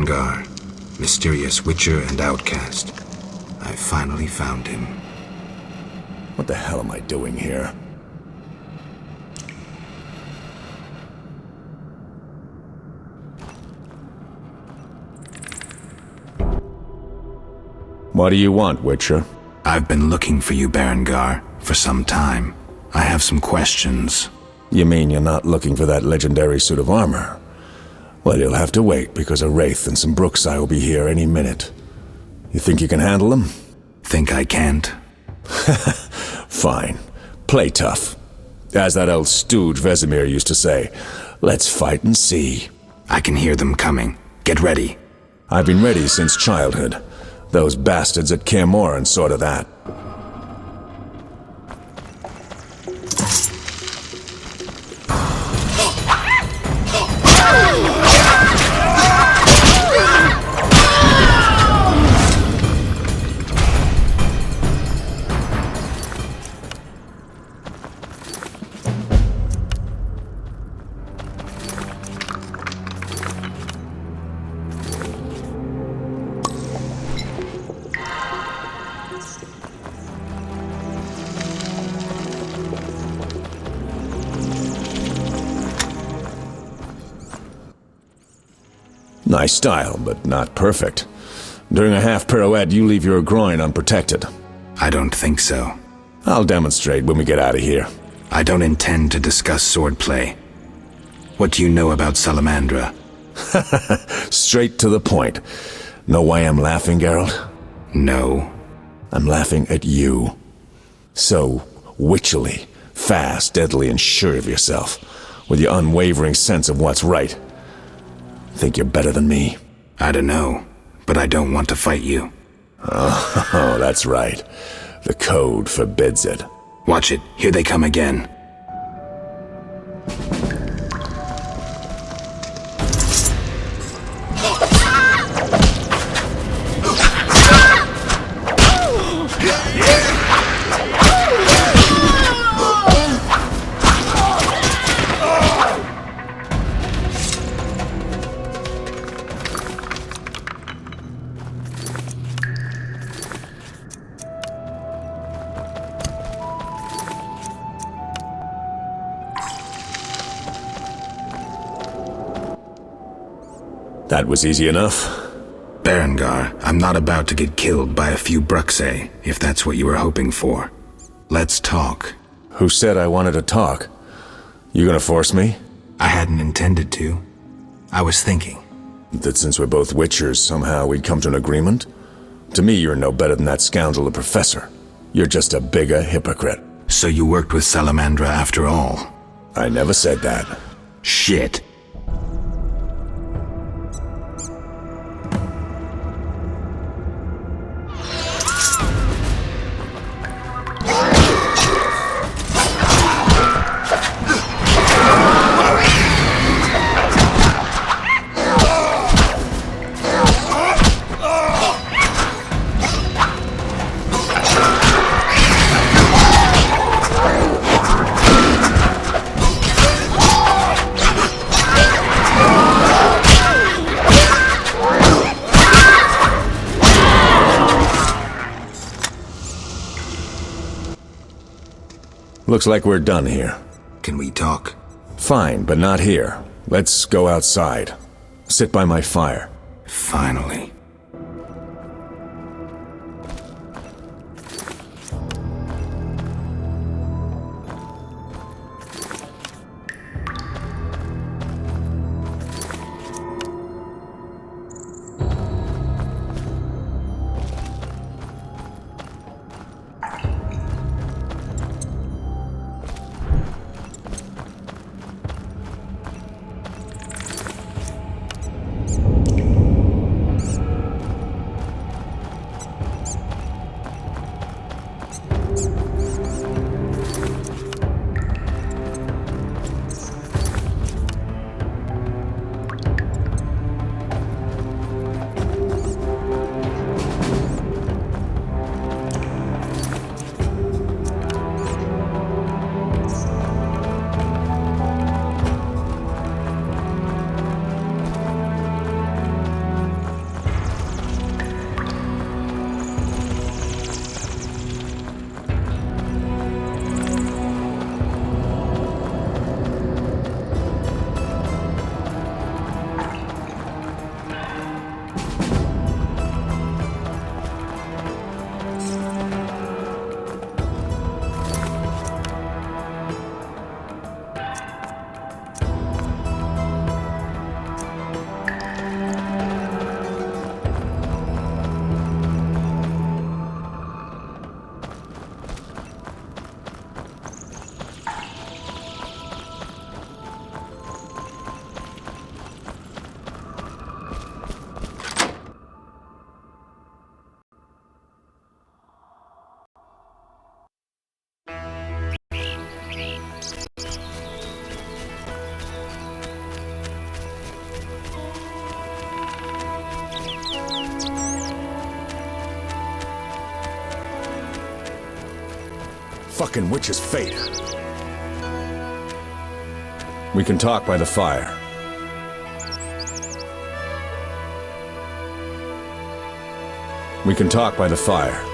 Berengar, mysterious witcher and outcast. I finally found him. What the hell am I doing here? What do you want, Witcher? I've been looking for you, Berengar, for some time. I have some questions. You mean you're not looking for that legendary suit of armor? Well, you'll have to wait, because a Wraith and some Brookside will be here any minute. You think you can handle them? Think I can't? Fine. Play tough. As that old stooge Vesemir used to say, let's fight and see. I can hear them coming. Get ready. I've been ready since childhood. Those bastards at Kaer Morhen saw to that. Nice style, but not perfect. During a half pirouette, you leave your groin unprotected. I don't think so. I'll demonstrate when we get out of here. I don't intend to discuss swordplay. What do you know about Salamandra? Straight to the point. Know why I'm laughing, Geralt? No. I'm laughing at you. So witchily, fast, deadly, and sure of yourself, with your unwavering sense of what's right. Think you're better than me? I don't know, but I don't want to fight you. Oh, that's right. The code forbids it. Watch it. Here they come again. That was easy enough. Berengar, I'm not about to get killed by a few Bruxae, if that's what you were hoping for. Let's talk. Who said I wanted to talk? You gonna force me? I hadn't intended to. I was thinking. That since we're both Witchers, somehow we'd come to an agreement? To me, you're no better than that scoundrel, the Professor. You're just a bigger hypocrite. So you worked with Salamandra after all? I never said that. Shit. Looks like we're done here. Can we talk? Fine, but not here. Let's go outside. Sit by my fire. Finally. fucking witch's fate. We can talk by the fire. We can talk by the fire.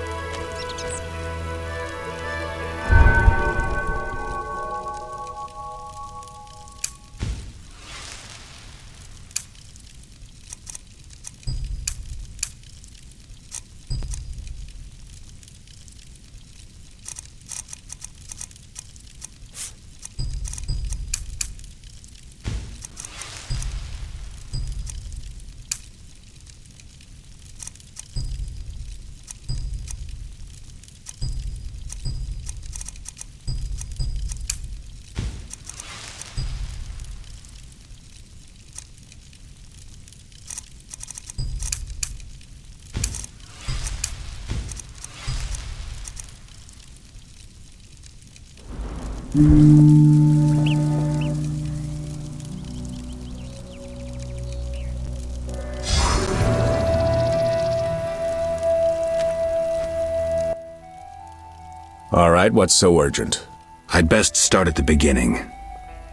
All right, what's so urgent? I'd best start at the beginning.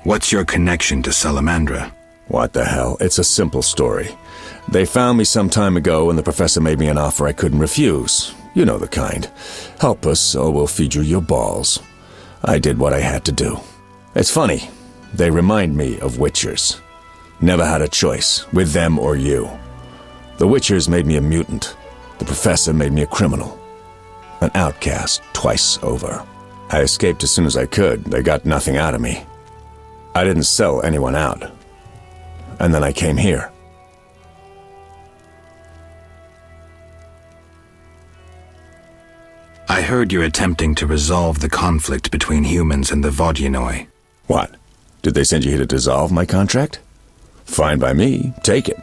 What's your connection to Salamandra? What the hell? It's a simple story. They found me some time ago and the professor made me an offer I couldn't refuse. You know the kind. Help us or we'll feed you your balls. I did what I had to do. It's funny. They remind me of Witchers. Never had a choice, with them or you. The Witchers made me a mutant. The professor made me a criminal. An outcast twice over. I escaped as soon as I could. They got nothing out of me. I didn't sell anyone out. And then I came here. I heard you're attempting to resolve the conflict between humans and the Vodyanoi. What? Did they send you here to dissolve my contract? Fine by me. Take it.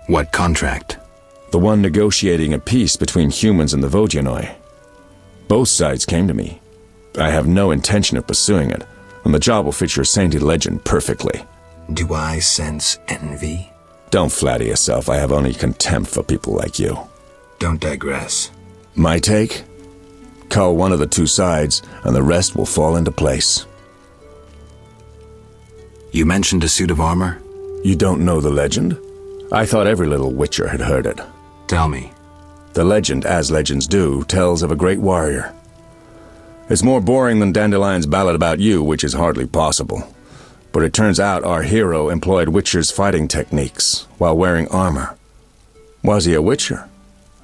What contract? The one negotiating a peace between humans and the Vodyanoi. Both sides came to me. I have no intention of pursuing it, and the job will fit your sainted legend perfectly. Do I sense envy? Don't flatter yourself. I have only contempt for people like you. Don't digress. My take? Cull one of the two sides, and the rest will fall into place. You mentioned a suit of armor? You don't know the legend? I thought every little witcher had heard it. Tell me. The legend, as legends do, tells of a great warrior. It's more boring than Dandelion's ballad about you, which is hardly possible. But it turns out our hero employed witchers' fighting techniques while wearing armor. Was he a witcher?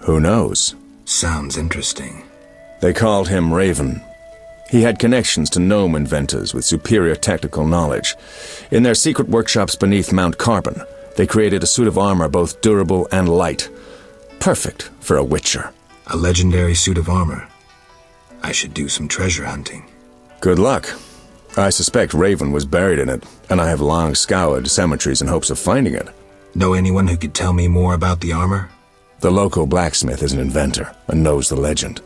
Who knows? Sounds interesting. They called him Raven. He had connections to gnome inventors with superior technical knowledge. In their secret workshops beneath Mount Carbon, they created a suit of armor both durable and light. Perfect for a witcher. A legendary suit of armor. I should do some treasure hunting. Good luck. I suspect Raven was buried in it, and I have long scoured cemeteries in hopes of finding it. Know anyone who could tell me more about the armor? The local blacksmith is an inventor and knows the legend.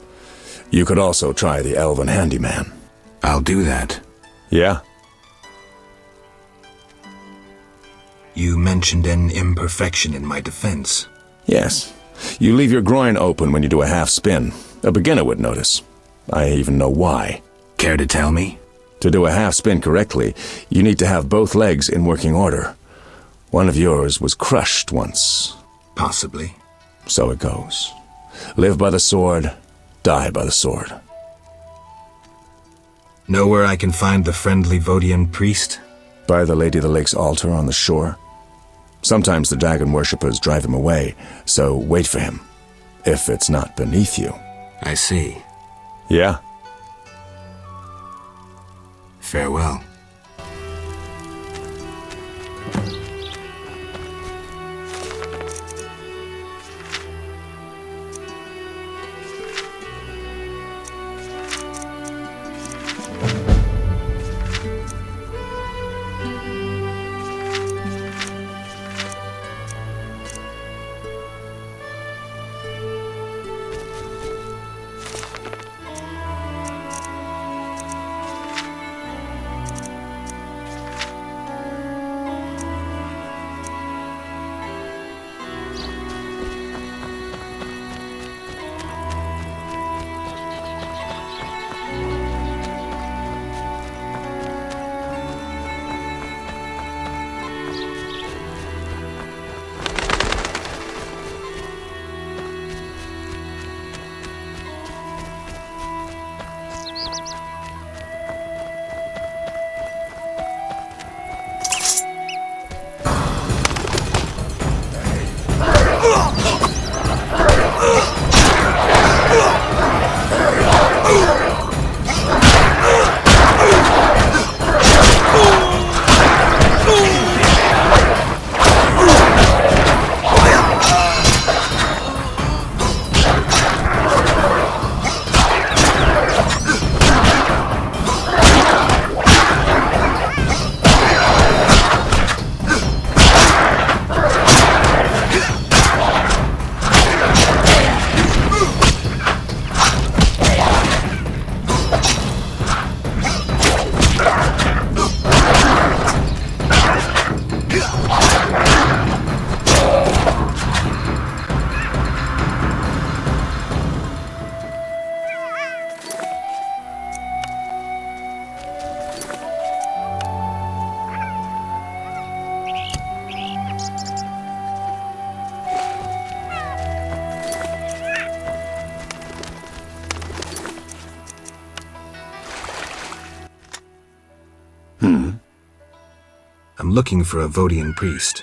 You could also try the elven handyman. I'll do that. Yeah? You mentioned an imperfection in my defense. Yes. You leave your groin open when you do a half spin. A beginner would notice. I even know why. Care to tell me? To do a half spin correctly, you need to have both legs in working order. One of yours was crushed once. Possibly. So it goes. Live by the sword, die by the sword. Know where I can find the friendly Vodian priest? By the Lady of the Lake's altar on the shore. Sometimes the dragon worshippers drive him away, so wait for him. If it's not beneath you. I see. Yeah? Farewell. I'm looking for a Vodian priest.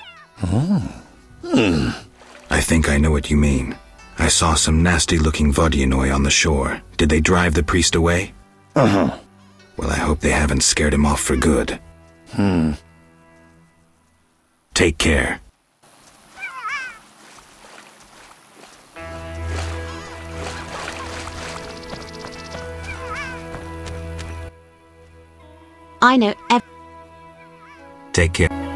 I think I know what you mean. I saw some nasty-looking Vodianoi on the shore. Did they drive the priest away? Well, I hope they haven't scared him off for good. Take care. I know Take care.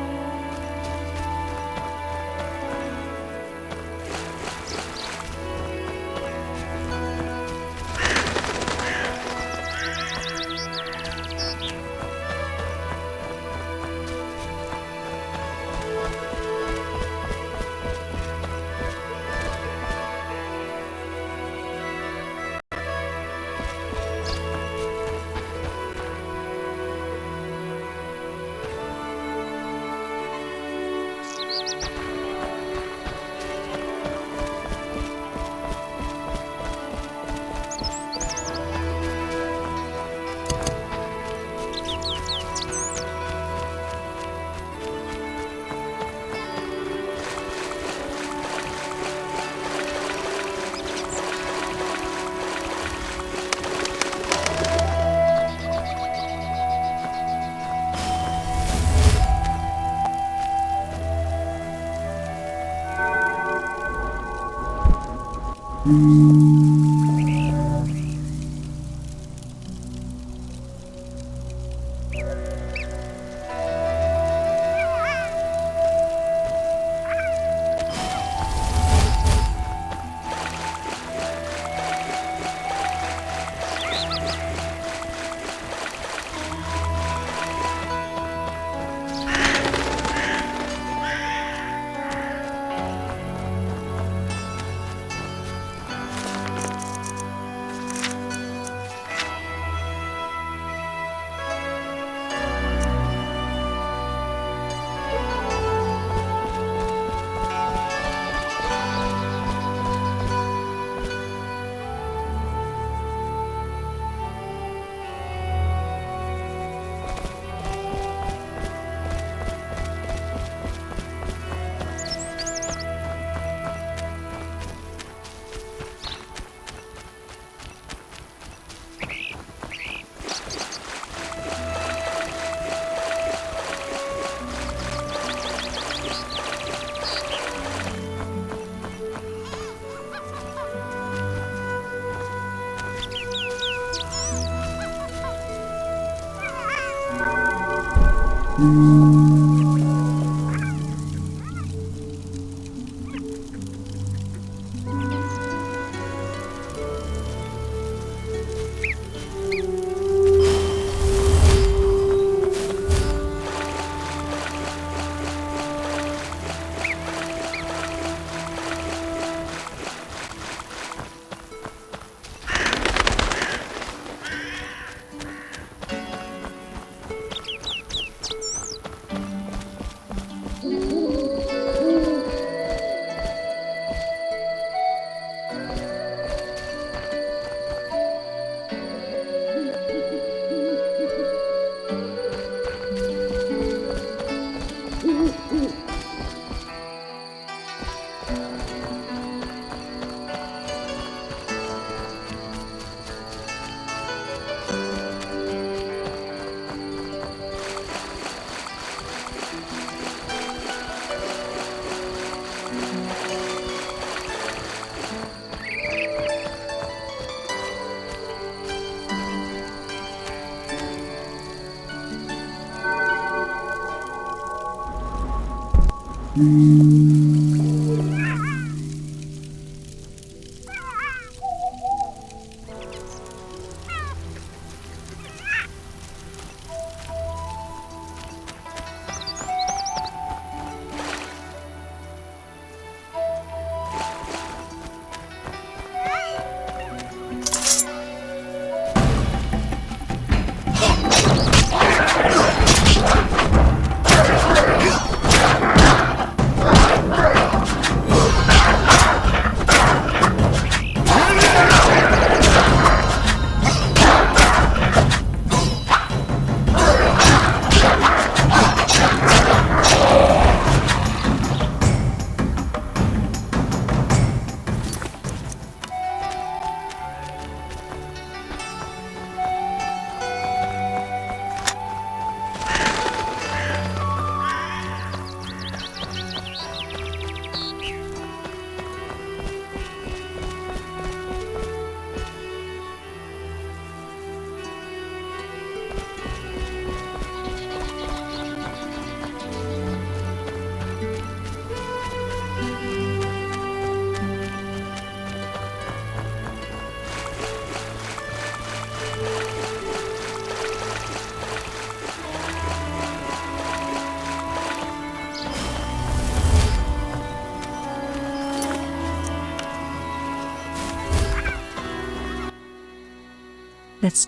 Let's...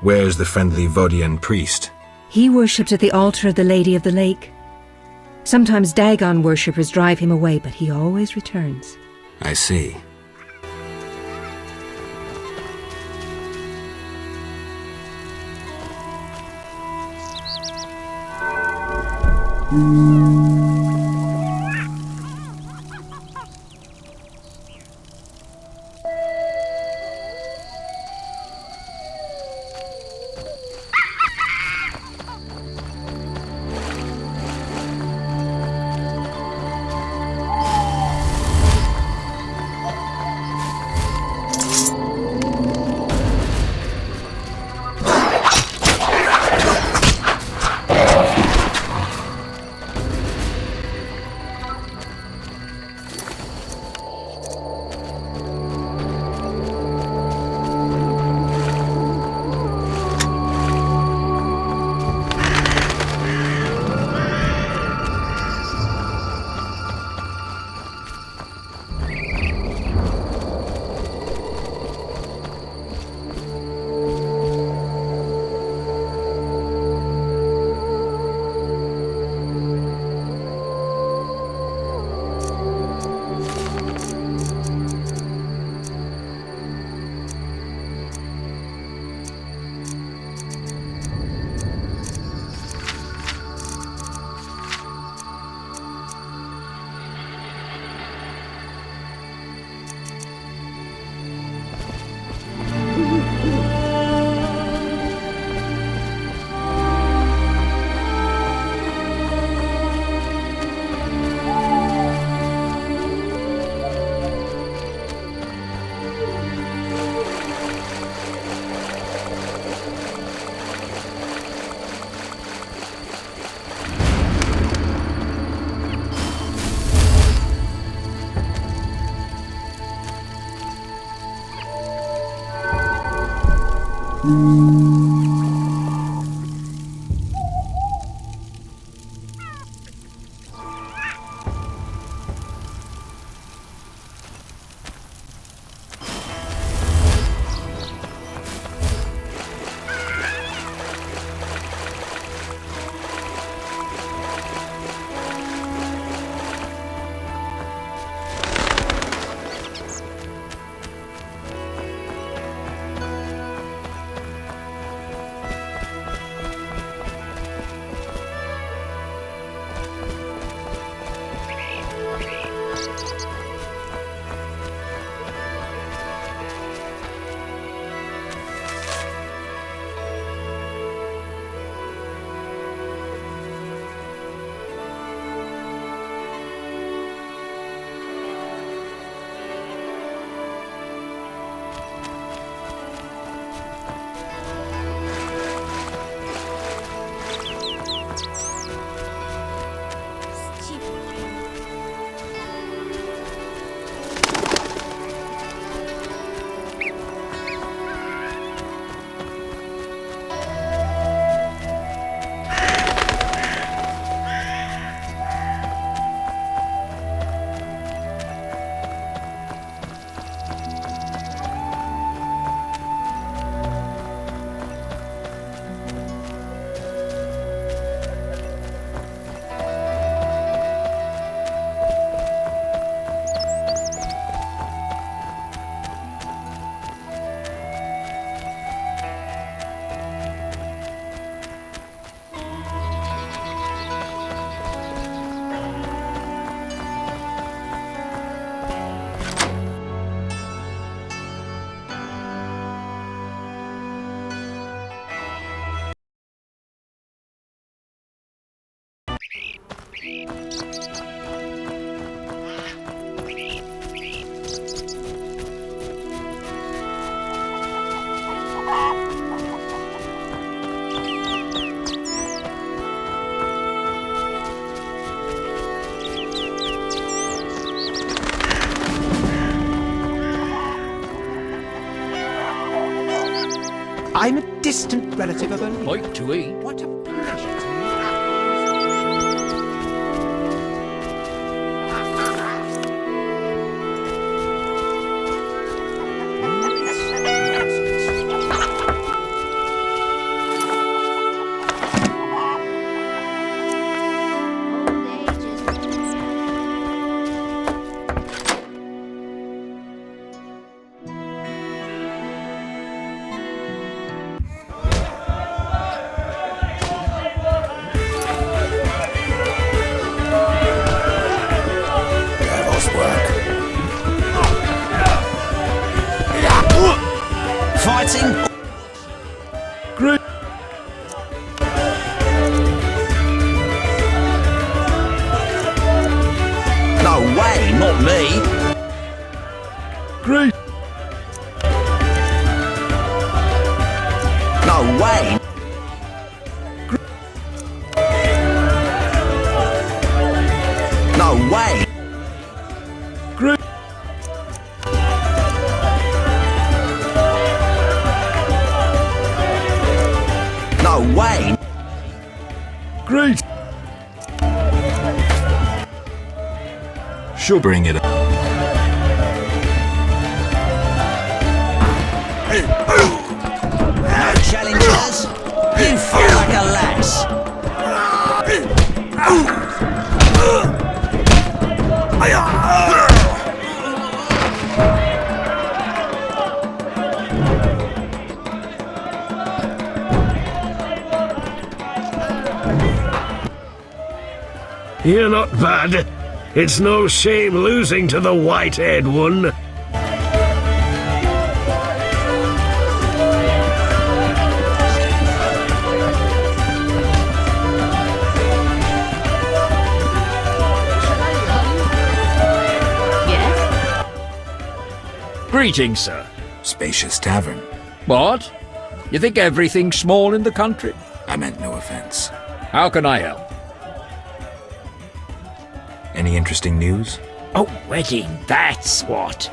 Where's the friendly Vodian priest? He worships at the altar of the Lady of the Lake. Sometimes Dagon worshippers drive him away, but he always returns. I see. I'm a distant relative of a... Like to eat. What a pleasure to meet you. fighting? Great. No way, not me. Great. No way. No way. Great. No way. Great. She'll bring it up. No challengers. You feel like a lass. You're not bad. It's no shame losing to the white-haired one. Yes? Greetings, sir. Spacious tavern. What? You think everything's small in the country? I meant no offense. How can I help? Any interesting news? Oh, wedding, that's what.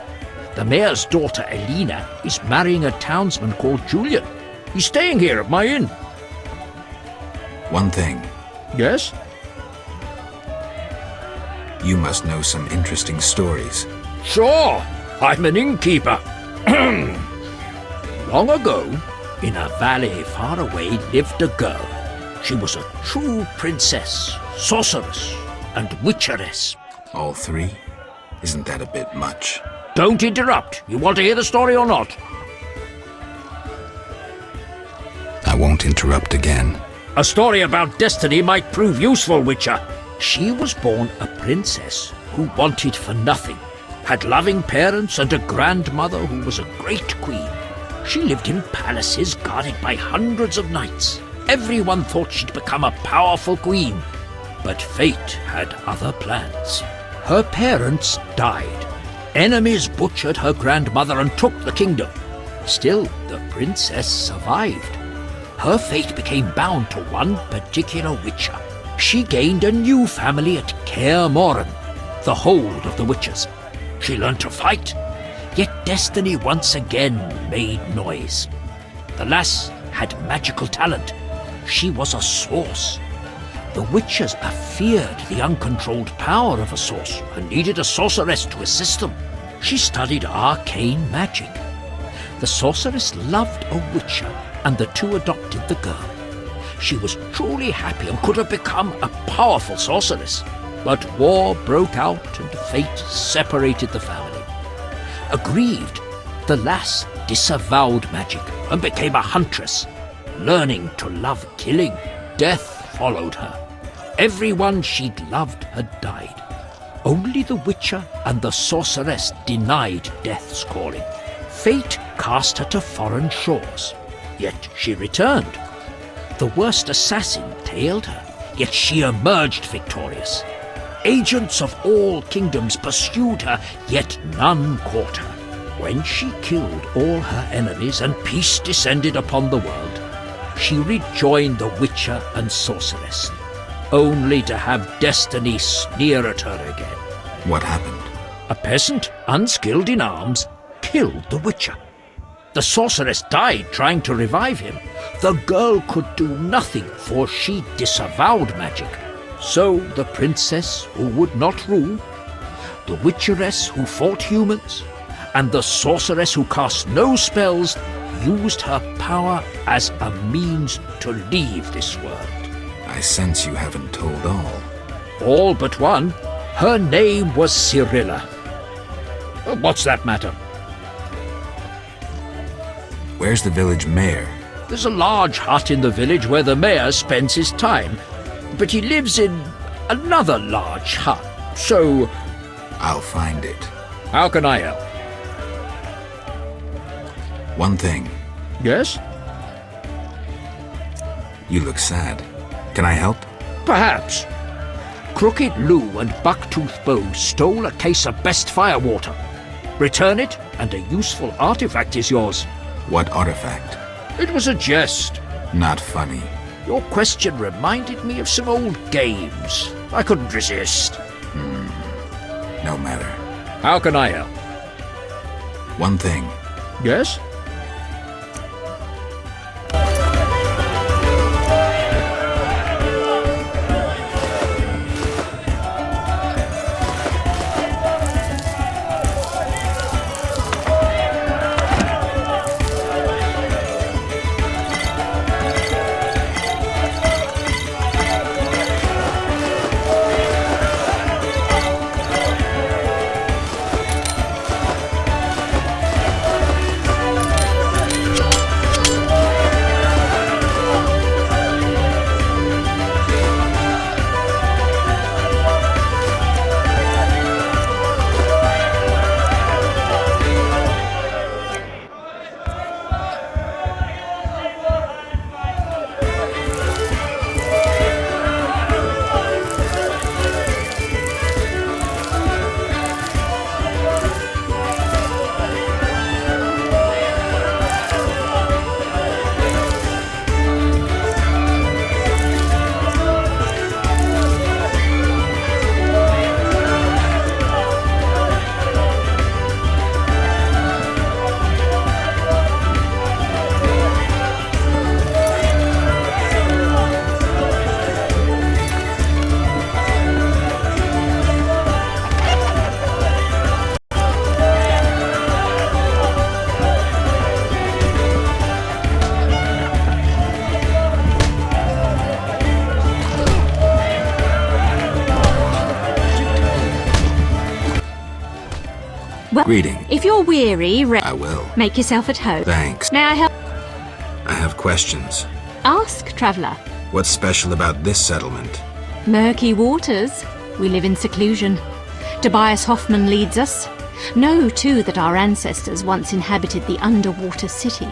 The mayor's daughter, Elena, is marrying a townsman called Julian. He's staying here at my inn. One thing. Yes? You must know some interesting stories. Sure, I'm an innkeeper. Long ago, in a valley far away, lived a girl. She was a true princess, sorceress, and witcheress. All three? Isn't that a bit much? Don't interrupt. You want to hear the story or not? I won't interrupt again. A story about destiny might prove useful, Witcher. She was born a princess who wanted for nothing, had loving parents and a grandmother who was a great queen. She lived in palaces guarded by hundreds of knights. Everyone thought she'd become a powerful queen, but fate had other plans. Her parents died. Enemies butchered her grandmother and took the kingdom. Still, the princess survived. Her fate became bound to one particular witcher. She gained a new family at Kaer Morhen, the hold of the witches. She learned to fight, yet destiny once again made noise. The lass had magical talent. She was a source. The witches feared the uncontrolled power of a source and needed a sorceress to assist them. She studied arcane magic. The sorceress loved a witcher, and the two adopted the girl. She was truly happy and could have become a powerful sorceress. But war broke out and fate separated the family. Aggrieved, the lass disavowed magic and became a huntress. Learning to love killing, death followed her. Everyone she'd loved had died. Only the witcher and the sorceress denied death's calling. Fate cast her to foreign shores, yet she returned. The worst assassin tailed her, yet she emerged victorious. Agents of all kingdoms pursued her, yet none caught her. When she killed all her enemies and peace descended upon the world, she rejoined the witcher and sorceress, only to have destiny sneer at her again. What happened? A peasant, unskilled in arms, killed the witcher. The sorceress died trying to revive him. The girl could do nothing, for she disavowed magic. So the princess who would not rule, the witcheress who fought humans, and the sorceress who cast no spells used her power as a means to leave this world. I sense you haven't told all. All but one. Her name was Cyrilla. What's that matter? Where's the village mayor? There's a large hut in the village where the mayor spends his time, but he lives in another large hut, so... I'll find it. How can I help? One thing. Yes? You look sad. Can I help? Perhaps. Crooked Lou and Bucktooth Bo stole a case of best firewater. Return it, and a useful artifact is yours. What artifact? It was a jest. Not funny. Your question reminded me of some old games. I couldn't resist. No matter. How can I help? One thing. Yes? Well, Greeting. if you're weary, I will. make yourself at home. Thanks. May I help? I have questions. Ask, traveller. What's special about this settlement? Murky waters. We live in seclusion. Tobias Hoffman leads us. Know, too, that our ancestors once inhabited the underwater city.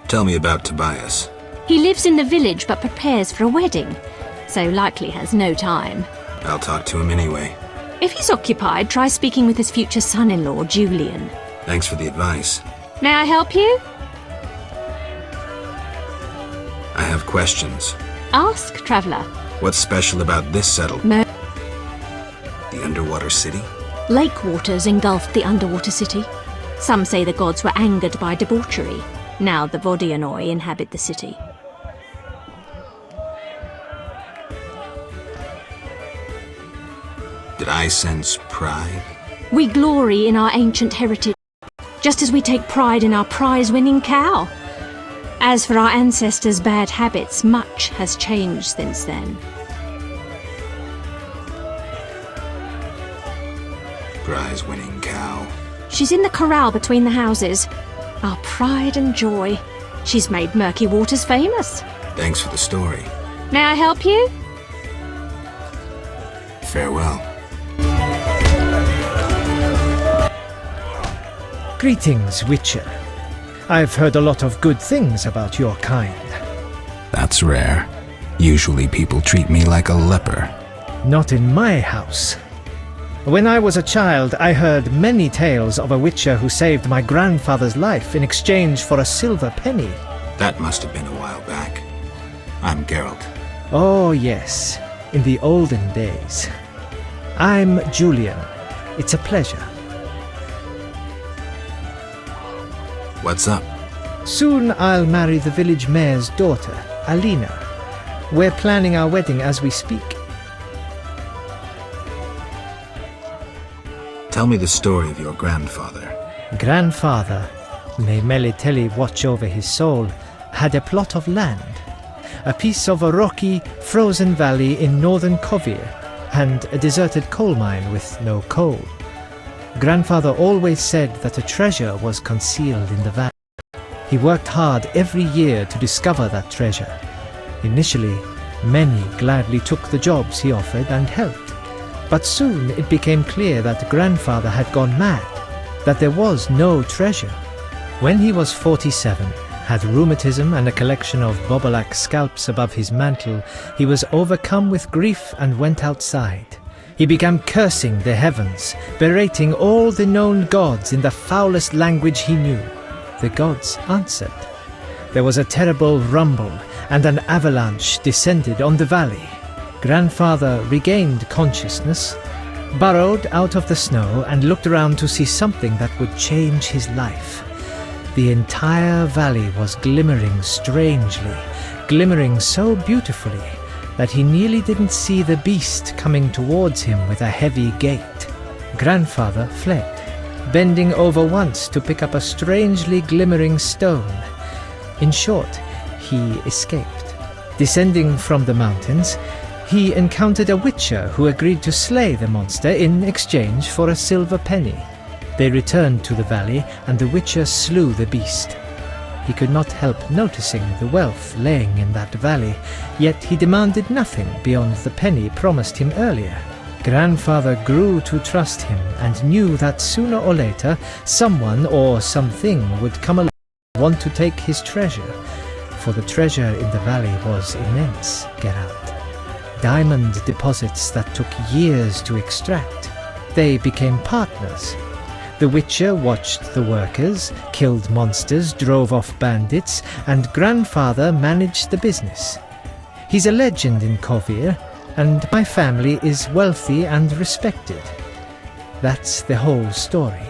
Tell me about Tobias. He lives in the village but prepares for a wedding, so likely has no time. I'll talk to him anyway. If he's occupied, try speaking with his future son-in-law, Julian. Thanks for the advice. May I help you? I have questions. Ask, traveller. What's special about this settlement? Mer- The underwater city? Lake waters engulfed the underwater city. Some say the gods were angered by debauchery. Now the Vodianoi inhabit the city. Did I sense pride? We glory in our ancient heritage, just as we take pride in our prize-winning cow. As for our ancestors' bad habits, much has changed since then. Prize-winning cow. She's in the corral between the houses. Our pride and joy. She's made Murky Waters famous. Thanks for the story. May I help you? Farewell. Greetings, Witcher. I've heard a lot of good things about your kind. That's rare. Usually people treat me like a leper. Not in my house. When I was a child, I heard many tales of a Witcher who saved my grandfather's life in exchange for a silver penny. That must have been a while back. I'm Geralt. Oh, yes, in the olden days. I'm Julian. It's a pleasure. What's up? Soon I'll marry the village mayor's daughter, Alina. We're planning our wedding as we speak. Tell me the story of your grandfather. Grandfather, may Melitele watch over his soul, had a plot of land. A piece of a rocky, frozen valley in northern Kovir, and a deserted coal mine with no coal. Grandfather always said that a treasure was concealed in the valley. He worked hard every year to discover that treasure. Initially, many gladly took the jobs he offered and helped. But soon it became clear that Grandfather had gone mad, that there was no treasure. When he was 47, had rheumatism and a collection of bobolak scalps above his mantle, he was overcome with grief and went outside. He began cursing the heavens, berating all the known gods in the foulest language he knew. The gods answered. There was a terrible rumble, and an avalanche descended on the valley. Grandfather regained consciousness, burrowed out of the snow, and looked around to see something that would change his life. The entire valley was glimmering strangely, glimmering so beautifully that he nearly didn't see the beast coming towards him with a heavy gait. Grandfather fled, bending over once to pick up a strangely glimmering stone. In short, he escaped. Descending from the mountains, he encountered a witcher who agreed to slay the monster in exchange for a silver penny. They returned to the valley, and the witcher slew the beast. He could not help noticing the wealth laying in that valley, yet he demanded nothing beyond the penny promised him earlier. Grandfather grew to trust him and knew that sooner or later someone or something would come along and want to take his treasure, for the treasure in the valley was immense. Get out. Diamond deposits that took years to extract. They became partners. The witcher watched the workers, killed monsters, drove off bandits, and Grandfather managed the business. He's a legend in Kovir, and my family is wealthy and respected. That's the whole story.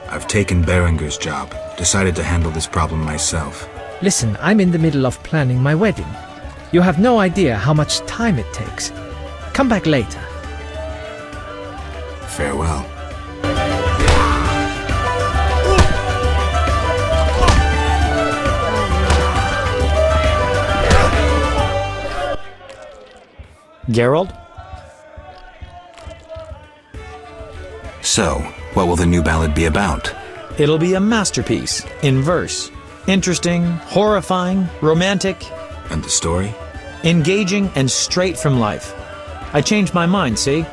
I've taken Berenger's job, decided to handle this problem myself. Listen, I'm in the middle of planning my wedding. You have no idea how much time it takes. Come back later. Farewell. Gerald? So, what will the new ballad be about? It'll be a masterpiece, in verse. Interesting, horrifying, romantic. And the story? Engaging and straight from life. I changed my mind, see?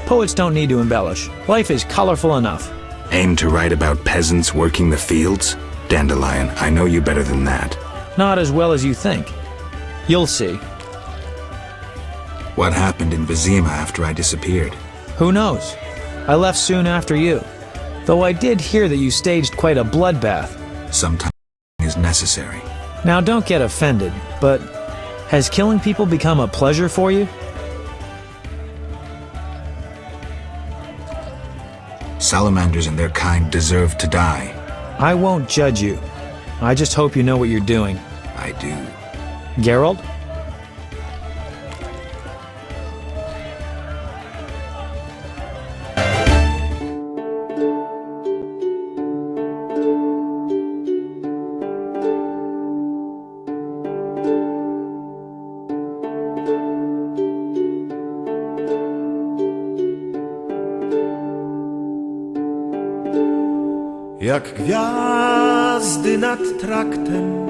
Poets don't need to embellish. Life is colorful enough. Aim to write about peasants working the fields? Dandelion, I know you better than that. Not as well as you think. You'll see. What happened in Vizima after I disappeared? Who knows? I left soon after you. Though I did hear that you staged quite a bloodbath. Sometimes is necessary. Now don't get offended, but has killing people become a pleasure for you? Salamanders and their kind deserve to die. I won't judge you. I just hope you know what you're doing. I do. Gerald? Jak gwiazdy nad traktem,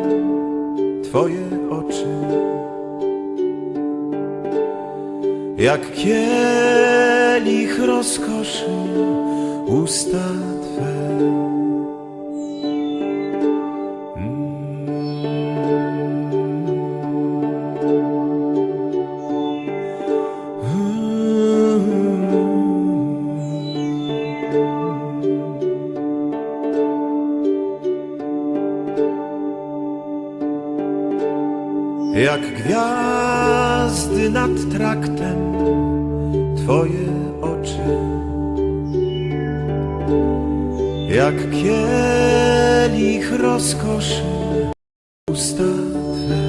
twoje oczy. Jak kielich rozkoszy, usta twe. Jak gwiazdy nad traktem, twoje oczy. Jak kielich rozkoszy, usta twe.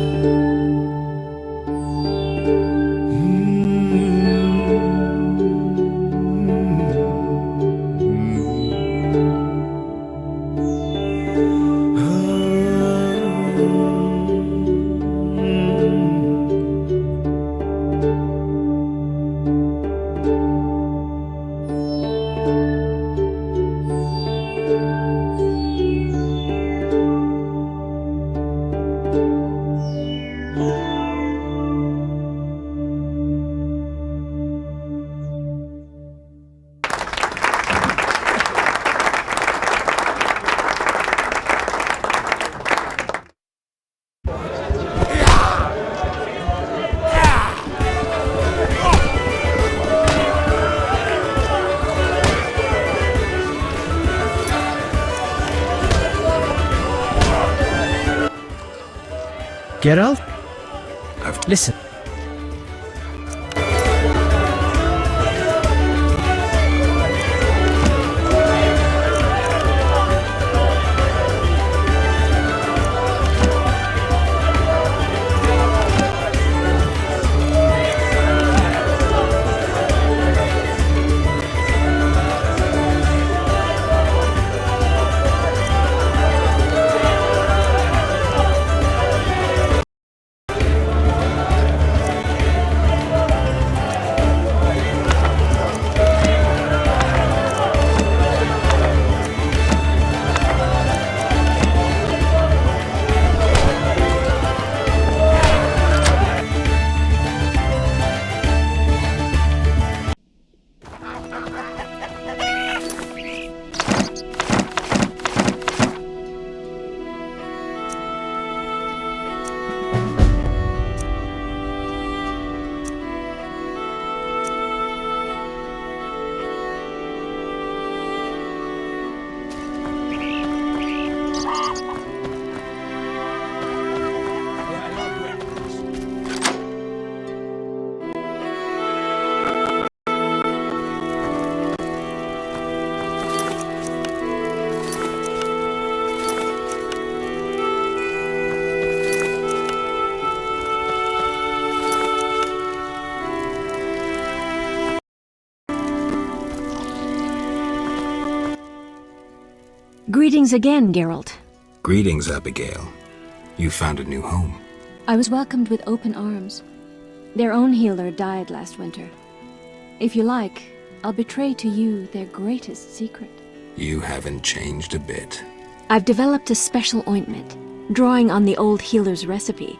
Geralt? I've... Listen. Greetings again, Geralt. Greetings, Abigail. You found a new home. I was welcomed with open arms. Their own healer died last winter. If you like, I'll betray to you their greatest secret. You haven't changed a bit. I've developed a special ointment, drawing on the old healer's recipe.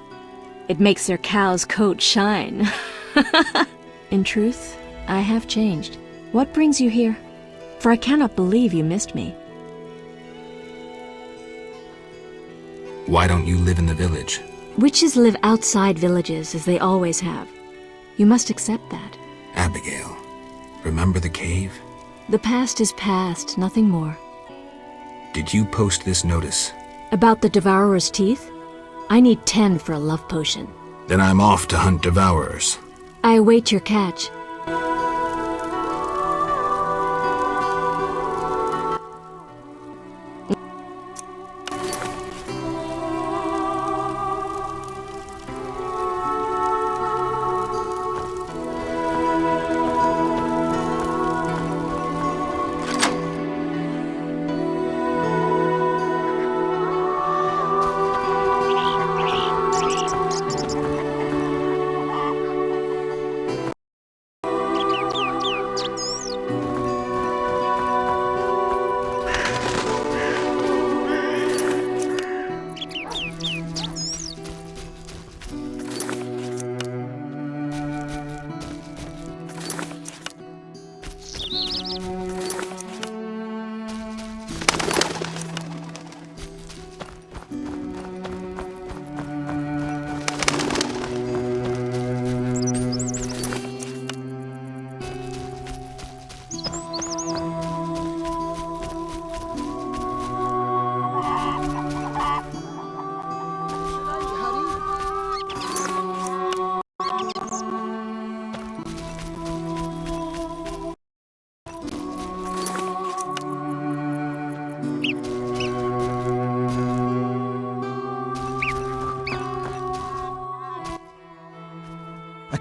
It makes their cow's coat shine. In truth, I have changed. What brings you here? For I cannot believe you missed me. Why don't you live in the village? Witches live outside villages, as they always have. You must accept that. Abigail, remember the cave? The past is past, nothing more. Did you post this notice? About the Devourer's teeth? I need 10 for a love potion. Then I'm off to hunt Devourers. I await your catch.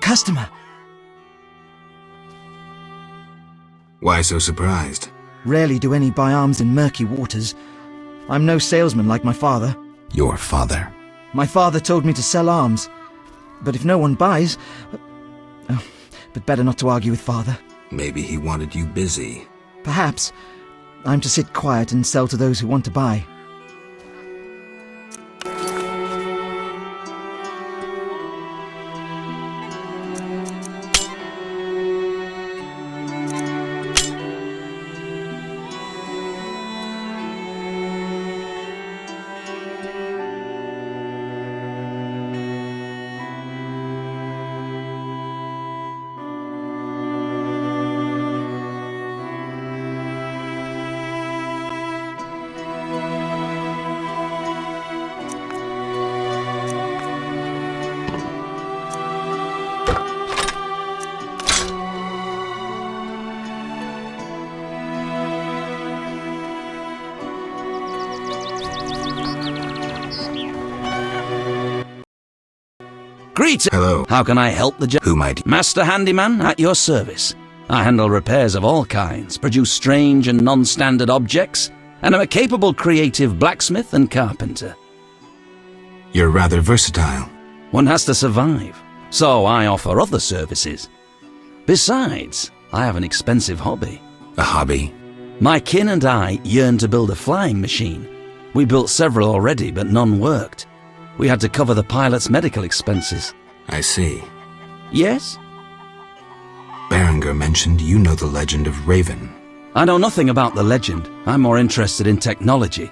Customer. Why so surprised? Rarely do any buy arms in murky waters. I'm no salesman like my father. Your father? My father told me to sell arms. But if no one buys... but better not to argue with father. Maybe he wanted you busy. Perhaps. I'm to sit quiet and sell to those who want to buy. Greetings. Hello. How can I help the Who might... Master Handyman at your service. I handle repairs of all kinds, produce strange and non-standard objects, and am a capable creative blacksmith and carpenter. You're rather versatile. One has to survive, so I offer other services. Besides, I have an expensive hobby. A hobby? My kin and I yearn to build a flying machine. We built several already, but none worked. We had to cover the pilot's medical expenses. I see. Yes? Berenger mentioned you know the legend of Raven. I know nothing about the legend. I'm more interested in technology.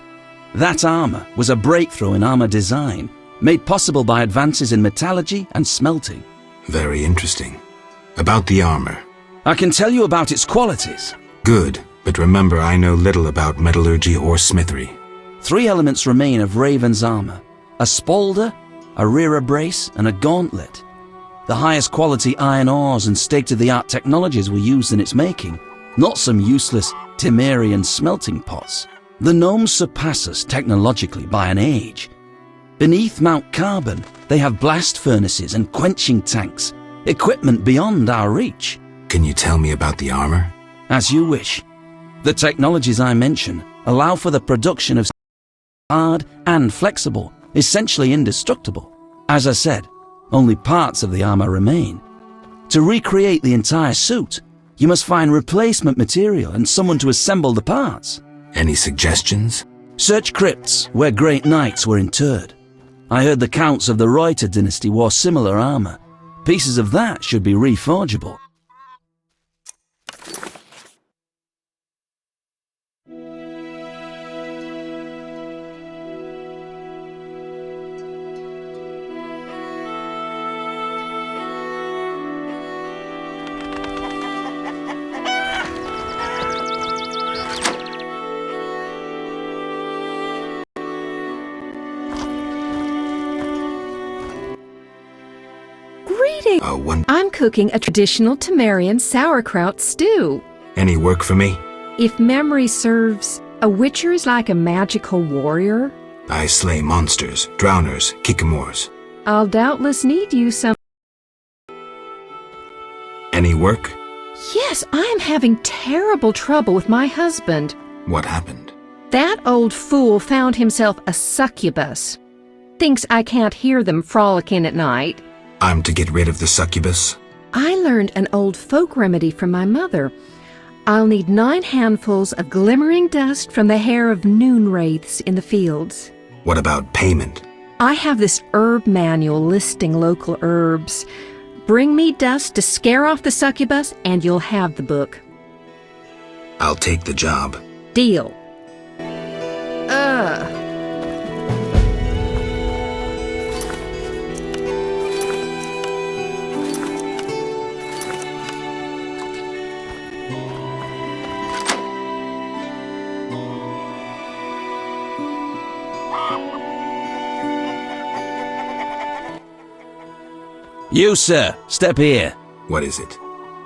That armor was a breakthrough in armor design, made possible by advances in metallurgy and smelting. Very interesting. About the armor. I can tell you about its qualities. Good, but remember I know little about metallurgy or smithery. 3 elements remain of Raven's armor: a spalder, a rear brace, and a gauntlet. The highest quality iron ores and state-of-the-art technologies were used in its making, not some useless Temerian smelting pots. The gnomes surpass us technologically by an age. Beneath Mount Carbon, they have blast furnaces and quenching tanks, equipment beyond our reach. Can you tell me about the armor? As you wish. The technologies I mention allow for the production of hard and flexible, essentially indestructible. As I said, only parts of the armor remain. To recreate the entire suit, you must find replacement material and someone to assemble the parts. Any suggestions? Search crypts where great knights were interred. I heard the counts of the Reuter dynasty wore similar armor. Pieces of that should be reforgeable. I'm cooking a traditional Temerian sauerkraut stew. Any work for me? If memory serves, a witcher is like a magical warrior. I slay monsters, drowners, kikimores. I'll doubtless need you some. Any work? Yes, I am having terrible trouble with my husband. What happened? That old fool found himself a succubus. Thinks I can't hear them frolicking at night. I'm to get rid of the succubus? I learned an old folk remedy from my mother. I'll need 9 handfuls of glimmering dust from the hair of noon wraiths in the fields. What about payment? I have this herb manual listing local herbs. Bring me dust to scare off the succubus, and you'll have the book. I'll take the job. Deal. You, sir, step here. What is it?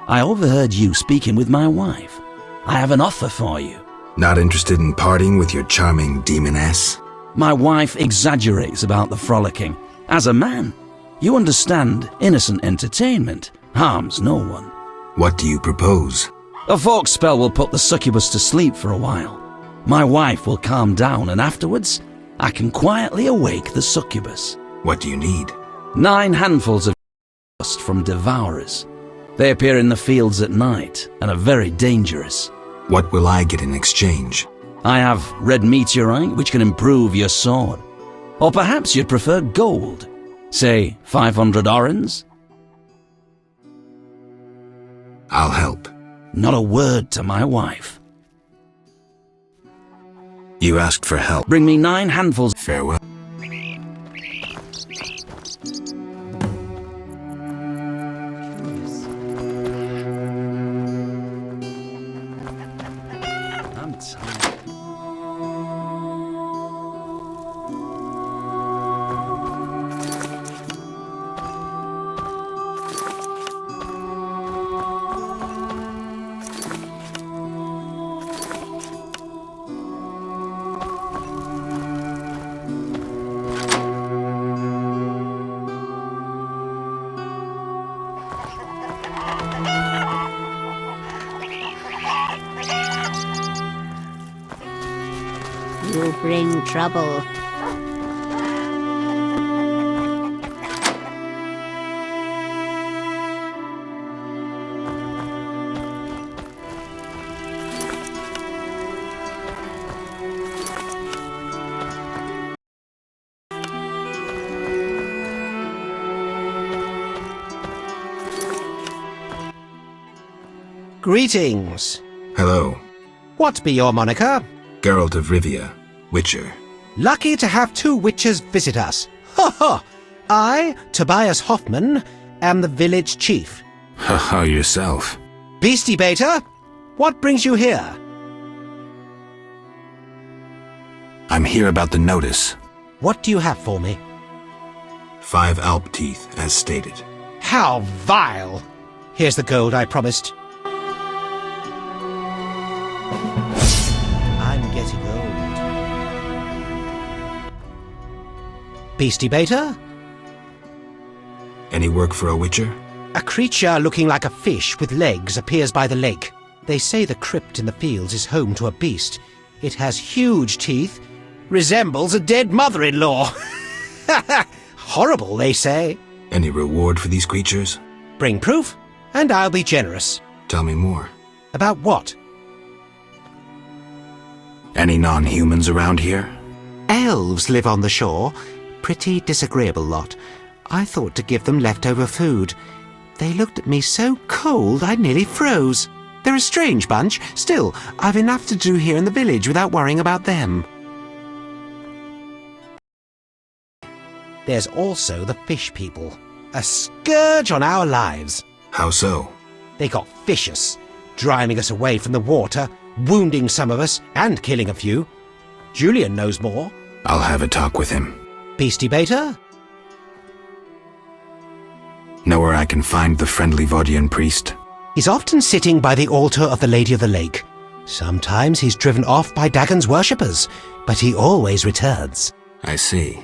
I overheard you speaking with my wife. I have an offer for you. Not interested in partying with your charming demoness? My wife exaggerates about the frolicking. As a man, you understand innocent entertainment harms no one. What do you propose? A folk spell will put the succubus to sleep for a while. My wife will calm down, and afterwards, I can quietly awake the succubus. What do you need? 9 handfuls of dust from devourers. They appear in the fields at night and are very dangerous. What will I get in exchange? I have red meteorite, which can improve your sword. Or perhaps you'd prefer gold. Say 500 orens? I'll help. Not a word to my wife. You asked for help. Bring me 9 handfuls. Farewell. bring trouble. Greetings. Hello. What be your moniker? Geralt of Rivia, Witcher. Lucky to have two witchers visit us. Ha ha! I, Tobias Hoffman, am the village chief. Haha, yourself. Beastie Beta, what brings you here? I'm here about the notice. What do you have for me? 5 Alp teeth, as stated. How vile! Here's the gold I promised. I'm getting old. Beastie Beta? Any work for a Witcher? A creature looking like a fish with legs appears by the lake. They say the crypt in the fields is home to a beast. It has huge teeth, resembles a dead mother-in-law. Horrible, they say. Any reward for these creatures? Bring proof, and I'll be generous. Tell me more. About what? Any non-humans around here? Elves live on the shore. Pretty disagreeable lot. I thought to give them leftover food. They looked at me so cold I nearly froze. They're a strange bunch. Still, I've enough to do here in the village without worrying about them. There's also the fish people. A scourge on our lives. How so? They got vicious, driving us away from the water, wounding some of us, and killing a few. Julian knows more. I'll have a talk with him. Beastie Beta? Know where I can find the friendly Vodian priest? He's often sitting by the altar of the Lady of the Lake. Sometimes he's driven off by Dagon's worshippers, but he always returns. I see.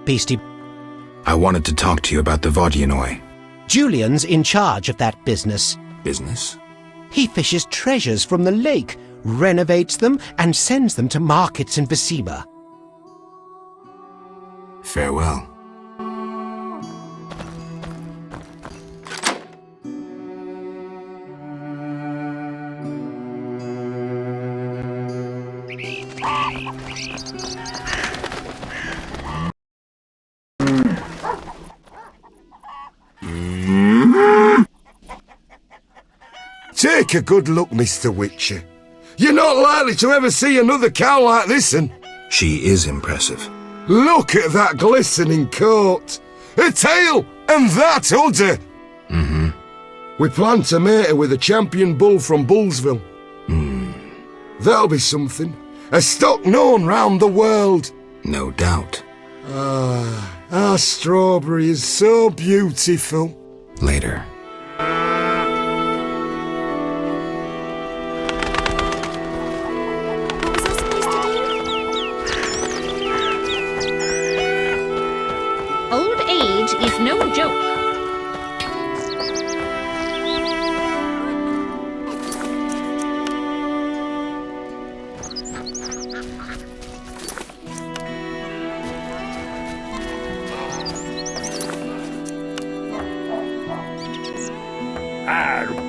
Beastie... I wanted to talk to you about the Vodianoi. Julian's in charge of that business. Business? He fishes treasures from the lake, renovates them, and sends them to markets in VESA. Farewell. Take a good look, Mr. Witcher. You're not likely to ever see another cow like this one. She is impressive. Look at that glistening coat. A tail, and that udder. Mm-hmm. We plan to mate her with a champion bull from Bullsville. That'll be something. A stock known round the world. No doubt. Ah, our strawberry is so beautiful. Later. Old age is no joke.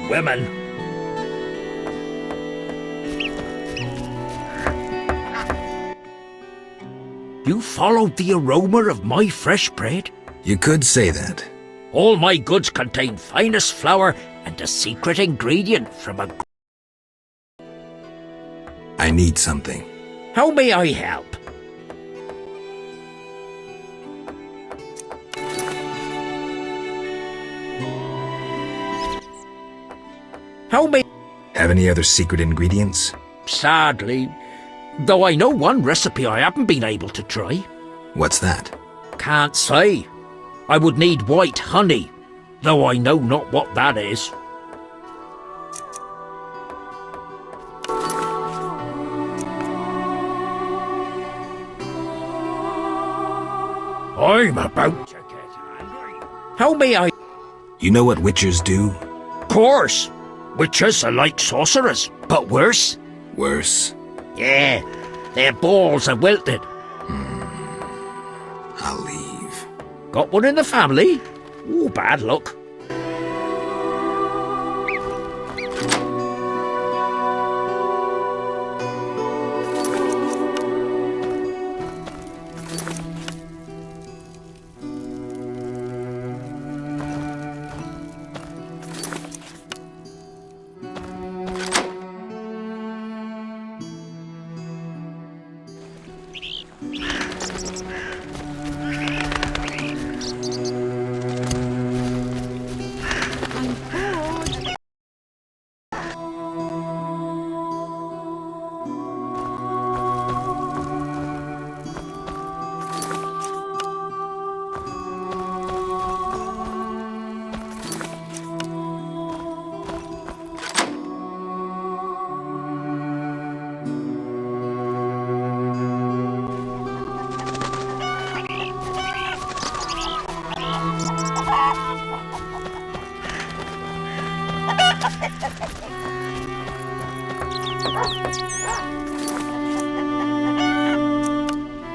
Women. You followed the aroma of my fresh bread? You could say that. All my goods contain finest flour and a secret ingredient from a... I need something. How may I help? How may... Have any other secret ingredients? Sadly, though I know one recipe I haven't been able to try. What's that? Can't say. I would need white honey, though I know not what that is. I'm about to get angry. How may I... You know what witchers do? Course. Witches are like sorcerers, but worse. Worse? Yeah, their balls are wilted. I'll leave. Got one in the family? Ooh, bad luck.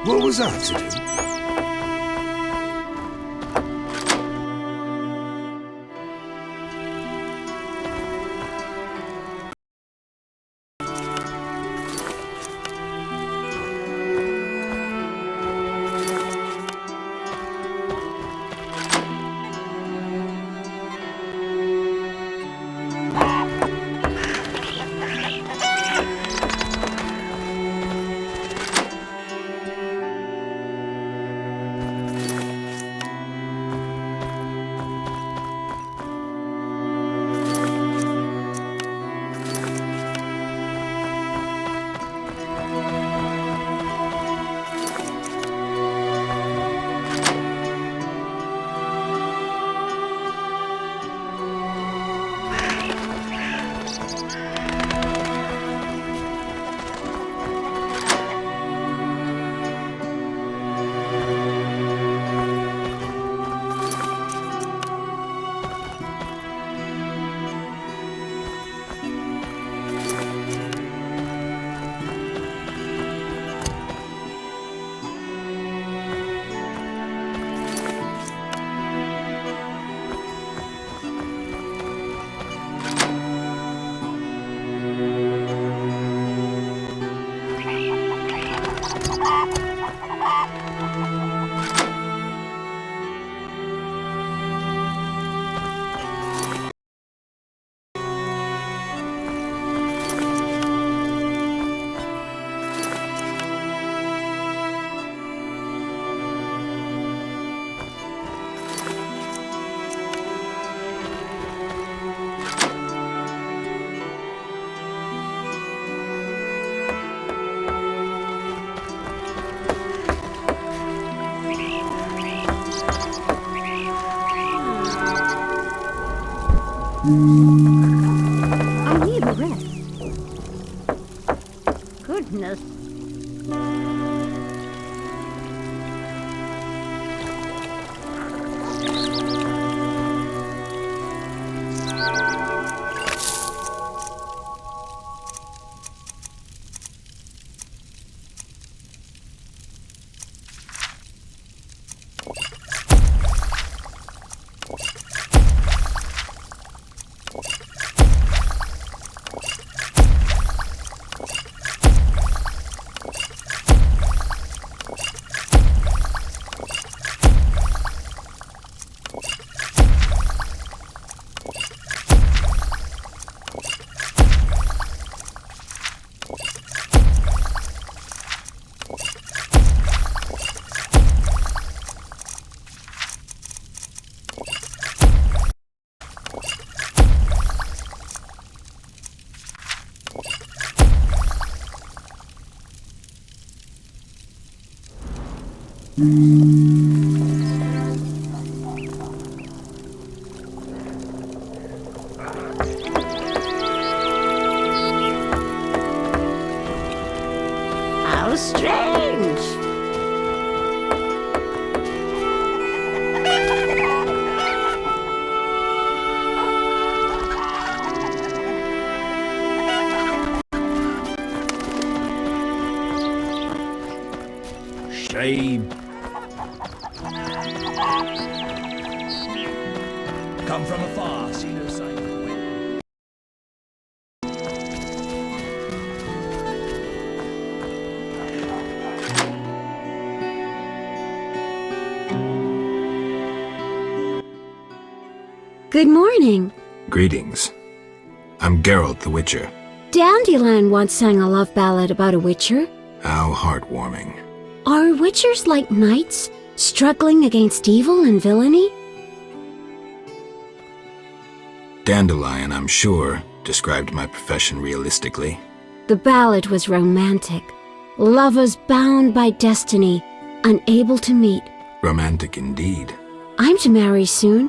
What was that to do? I need a rest. Goodness. How strange! Shame. Come from afar, see no sign of the wind. Good morning. Greetings. I'm Geralt the Witcher. Dandelion once sang a love ballad about a witcher. How heartwarming. Are witchers like knights, struggling against evil and villainy? Dandelion, I'm sure, described my profession realistically. The ballad was romantic. Lovers bound by destiny, unable to meet. Romantic indeed. I'm to marry soon.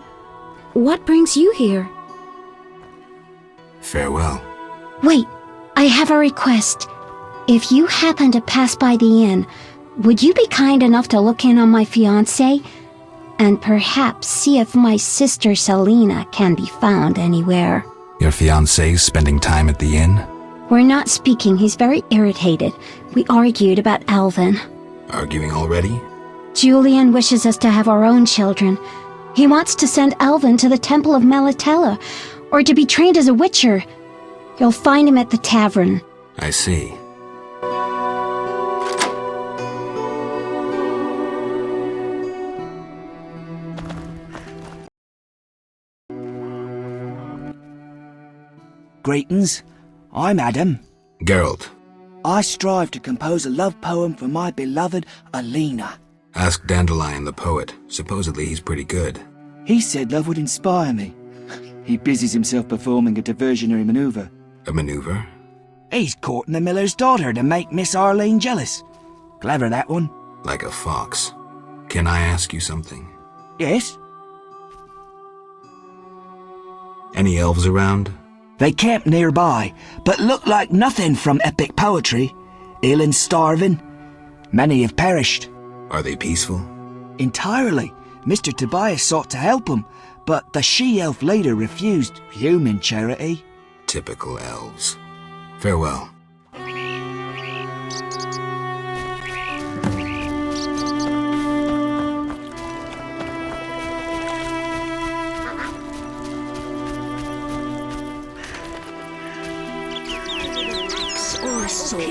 What brings you here? Farewell. Wait, I have a request. If you happen to pass by the inn, would you be kind enough to look in on my fiancé? And perhaps see if my sister Selena can be found anywhere. Your fiancé's spending time at the inn? We're not speaking. He's very irritated. We argued about Alvin. Arguing already? Julian wishes us to have our own children. He wants to send Alvin to the Temple of Melatella, or to be trained as a witcher. You'll find him at the tavern. I see. Greetings. I'm Adam. Geralt. I strive to compose a love poem for my beloved Alina. Ask Dandelion the poet. Supposedly he's pretty good. He said love would inspire me. He busies himself performing a diversionary maneuver. A maneuver? He's courting the miller's daughter to make Miss Arlene jealous. Clever, that one. Like a fox. Can I ask you something? Yes? Any elves around? They camp nearby, but look like nothing from epic poetry. Ill and starving. Many have perished. Are they peaceful? Entirely. Mr. Tobias sought to help him, but the she-elf leader refused human charity. Typical elves. Farewell. Or a sword.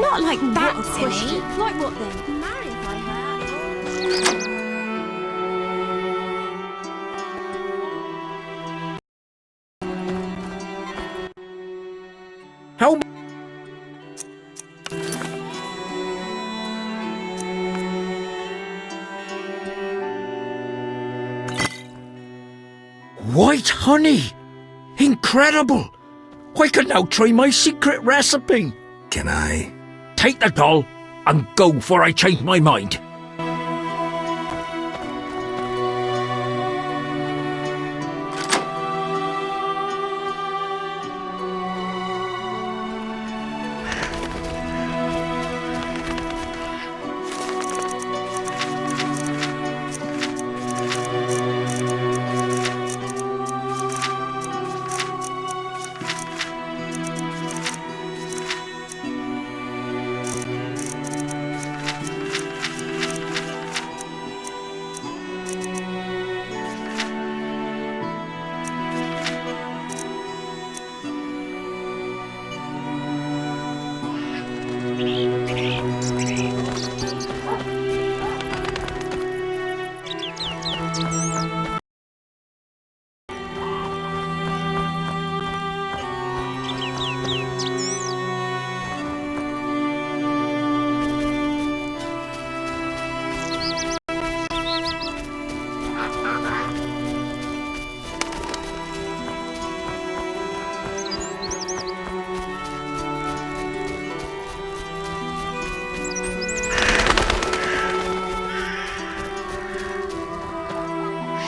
Not like that, silly. Like what then? Marry if I had. How white honey! Incredible! I can now try my secret recipe. Can I? Take the doll and go before I change my mind.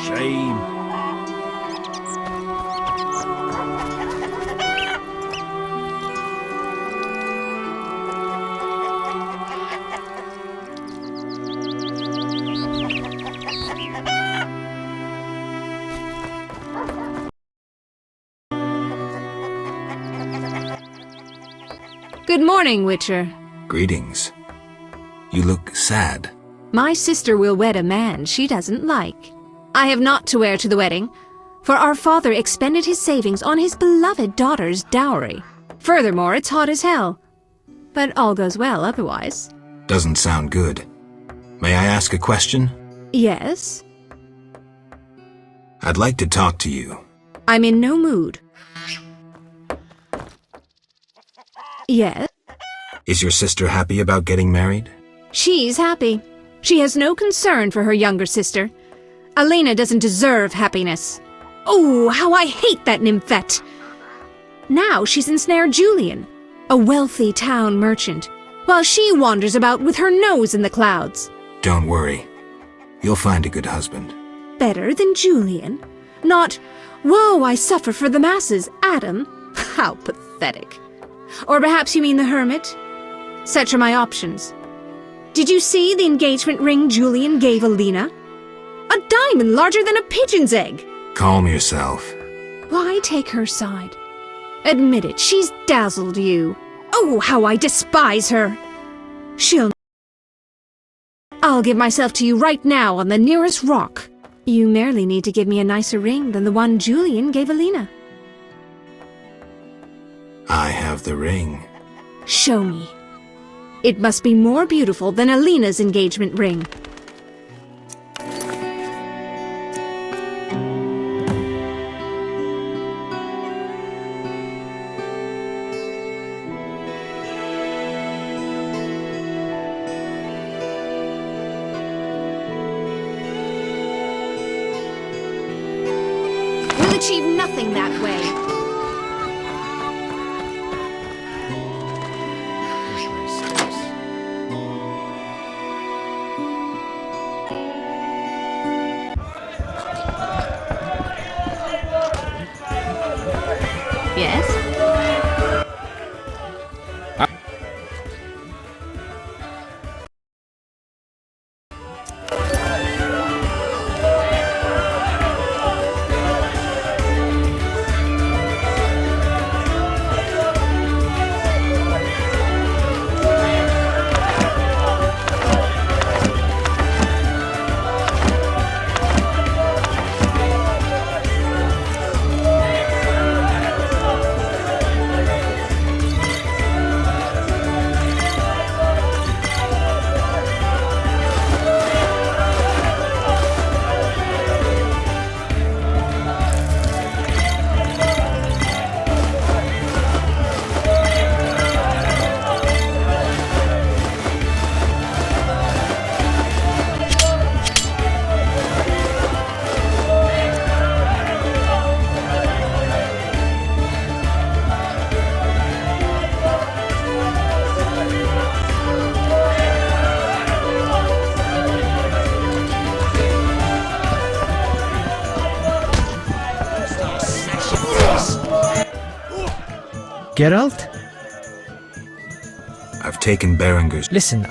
Shame. Good morning, Witcher. Greetings. You look sad. My sister will wed a man she doesn't like. I have naught to wear to the wedding, for our father expended his savings on his beloved daughter's dowry. Furthermore, it's hot as hell. But all goes well otherwise. Doesn't sound good. May I ask a question? Yes? I'd like to talk to you. I'm in no mood. Yes? Is your sister happy about getting married? She's happy. She has no concern for her younger sister. Elena doesn't deserve happiness. Oh, how I hate that nymphette! Now she's ensnared Julian, a wealthy town merchant, while she wanders about with her nose in the clouds. Don't worry. You'll find a good husband. Better than Julian? Not, woe, I suffer for the masses, Adam? How pathetic. Or perhaps you mean the hermit? Such are my options. Did you see the engagement ring Julian gave Alina? A diamond larger than a pigeon's egg! Calm yourself. Why take her side? Admit it, she's dazzled you. Oh, how I despise her! I'll give myself to you right now on the nearest rock. You merely need to give me a nicer ring than the one Julian gave Alina. I have the ring. Show me. It must be more beautiful than Alina's engagement ring. We'll achieve nothing that way. Yes? Geralt? I've taken Berenger's... Listen,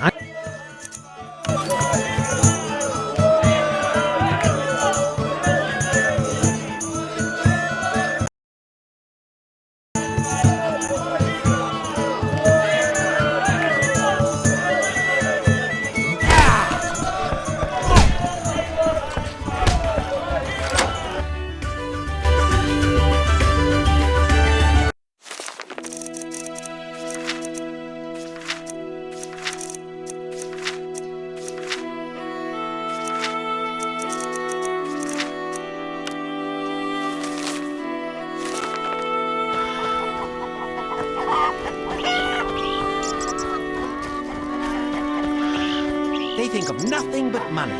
They think of nothing but money.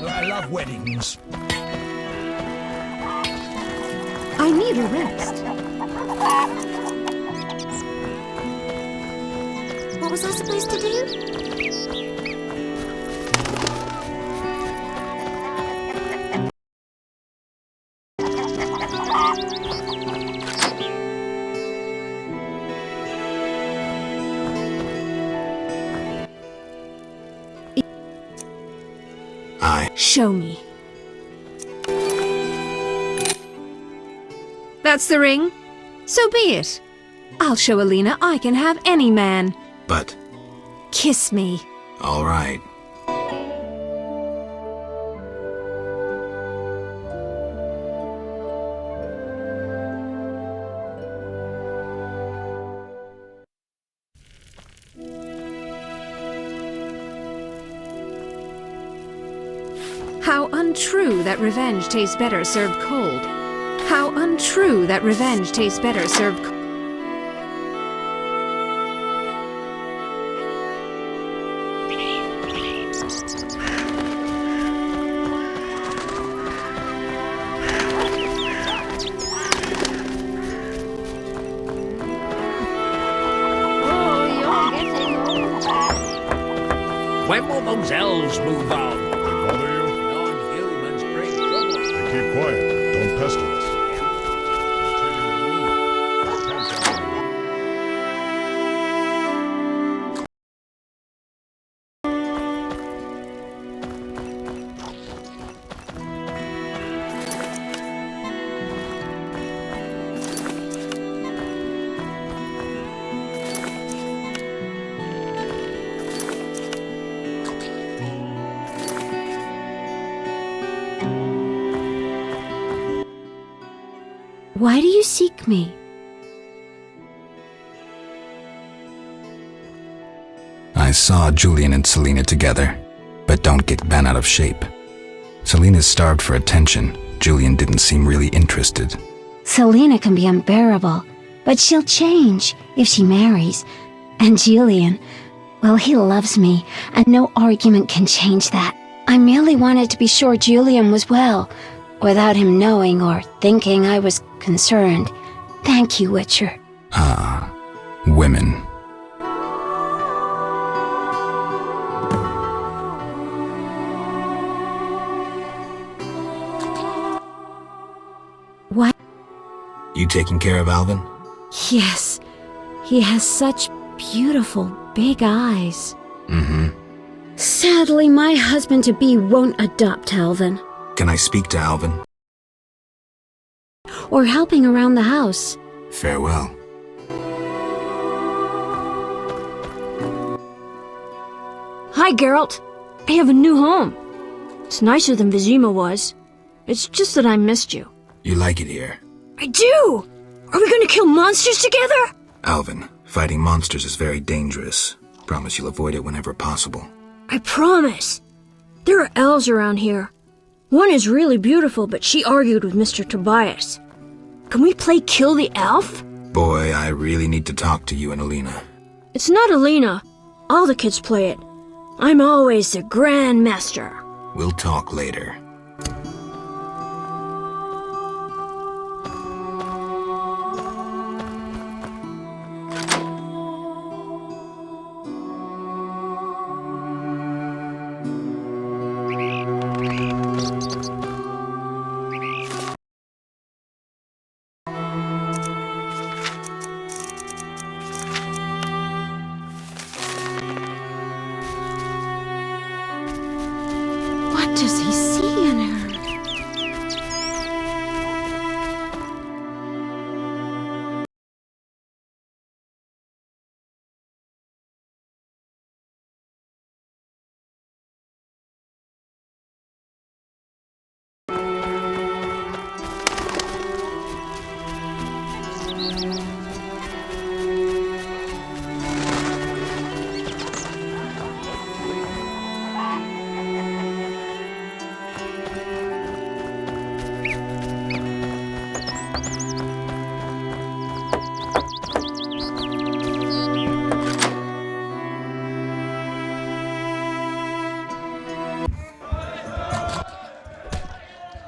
I love weddings. I need a rest. What was I supposed to do? Show me. That's the ring? So be it. I'll show Alina I can have any man. But... Kiss me. all right. How untrue that revenge tastes better served cold. How untrue that revenge tastes better served cold. When will those elves move on? Bother you? Non-humans bring trouble. They keep quiet. Don't pester us. Why do you seek me? I saw Julian and Selena together, but don't get bent out of shape. Selena's starved for attention. Julian didn't seem really interested. Selena can be unbearable, but she'll change if she marries. And Julian, well, he loves me, and no argument can change that. I merely wanted to be sure Julian was well, without him knowing or thinking I was concerned. Thank you, Witcher. Ah, women. What? You taking care of Alvin? Yes, he has such beautiful big eyes. Mm-hmm. Sadly, my husband-to-be won't adopt Alvin. Can I speak to Alvin? Or helping around the house. Farewell. Hi, Geralt. I have a new home. It's nicer than Vizima was. It's just that I missed you. You like it here? I do! Are we gonna kill monsters together? Alvin, fighting monsters is very dangerous. Promise you'll avoid it whenever possible. I promise. There are elves around here. One is really beautiful, but she argued with Mr. Tobias. Can we play Kill the Elf? Boy, I really need to talk to you and Alina. It's not Alina. All the kids play it. I'm always the Grand Master. We'll talk later. What does he see in her?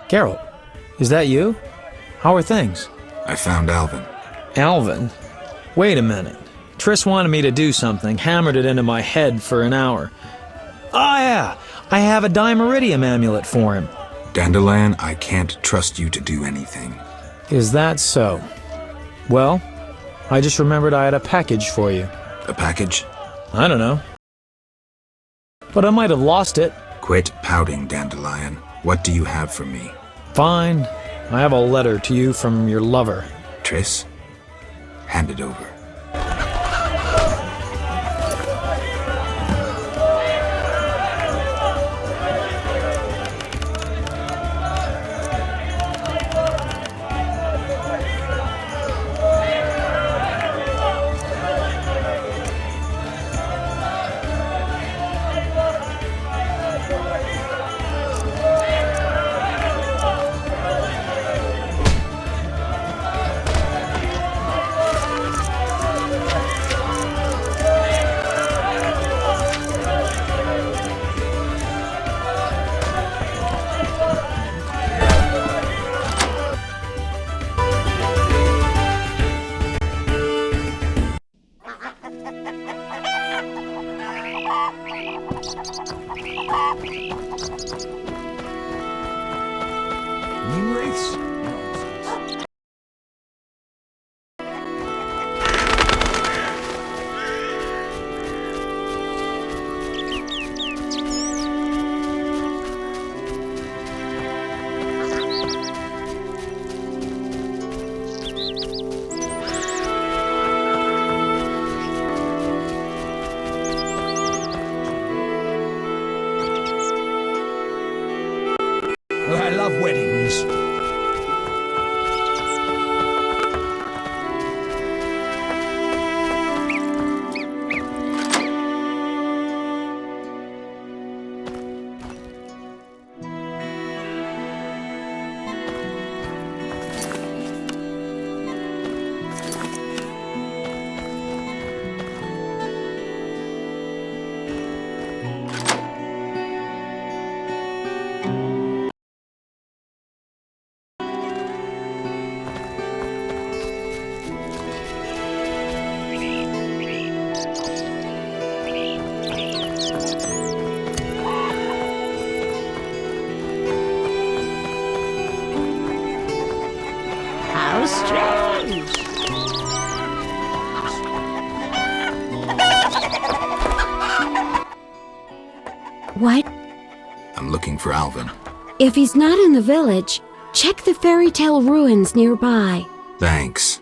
Geralt, is that you? How are things? I found Alvin. Alvin? Wait a minute. Triss wanted me to do something, hammered it into my head for an hour. Oh yeah, I have a Dimeridium amulet for him. Dandelion, I can't trust you to do anything. Is that so? Well, I just remembered I had a package for you. A package? I don't know. But I might have lost it. Quit pouting, Dandelion. What do you have for me? Fine. I have a letter to you from your lover. Triss? Hand it over. I love weddings. How strange! What? I'm looking for Alvin. If he's not in the village, check the fairy tale ruins nearby. Thanks.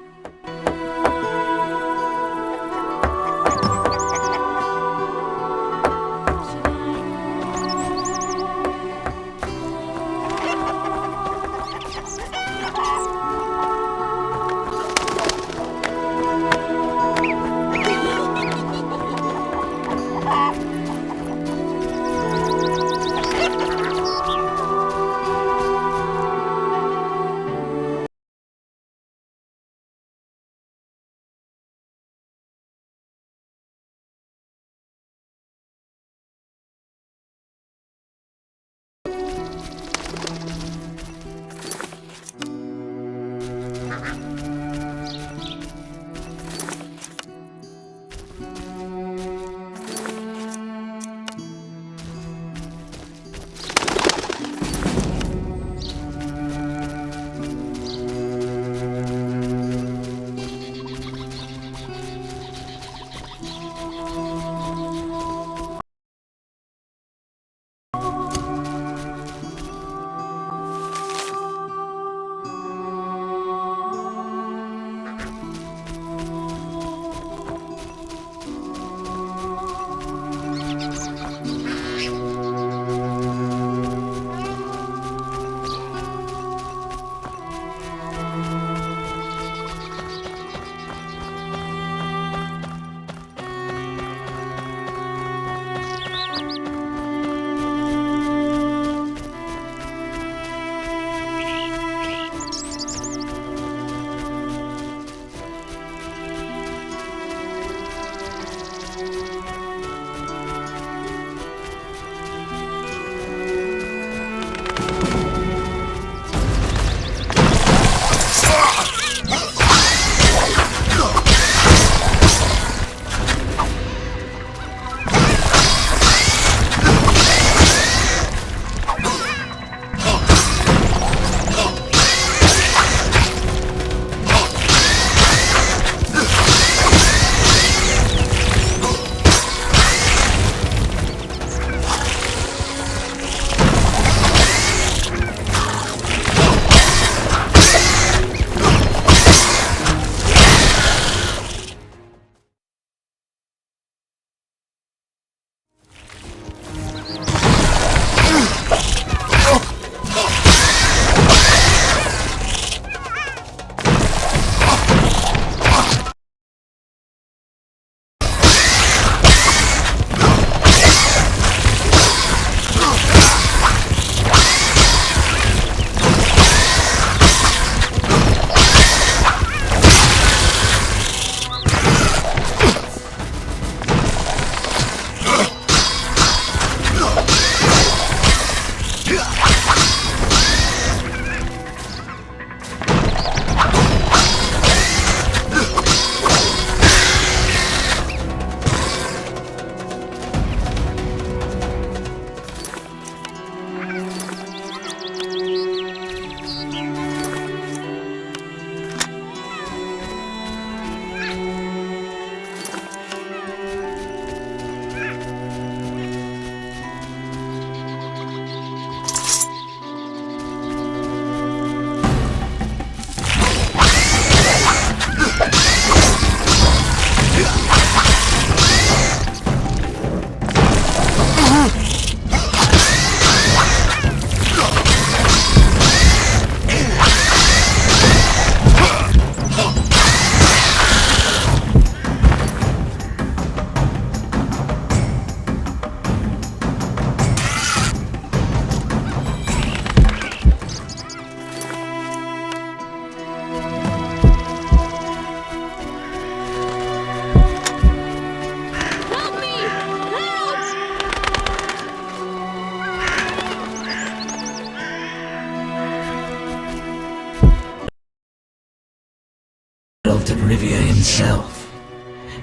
of Rivia himself.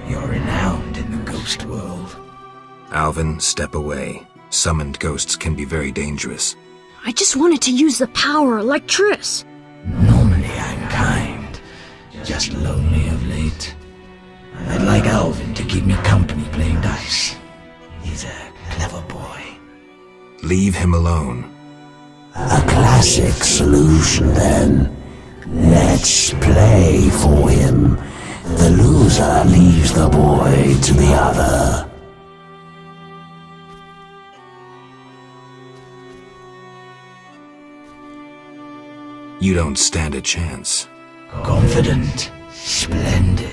You're renowned in the ghost world. Alvin, step away. Summoned ghosts can be very dangerous. I just wanted to use the power like Triss. Normally I'm kind, just lonely of late. I'd like Alvin to keep me company playing dice. He's a clever boy. Leave him alone. A classic solution, then. Let's play for him. The loser leaves the boy to the other. You don't stand a chance. Confident, splendid.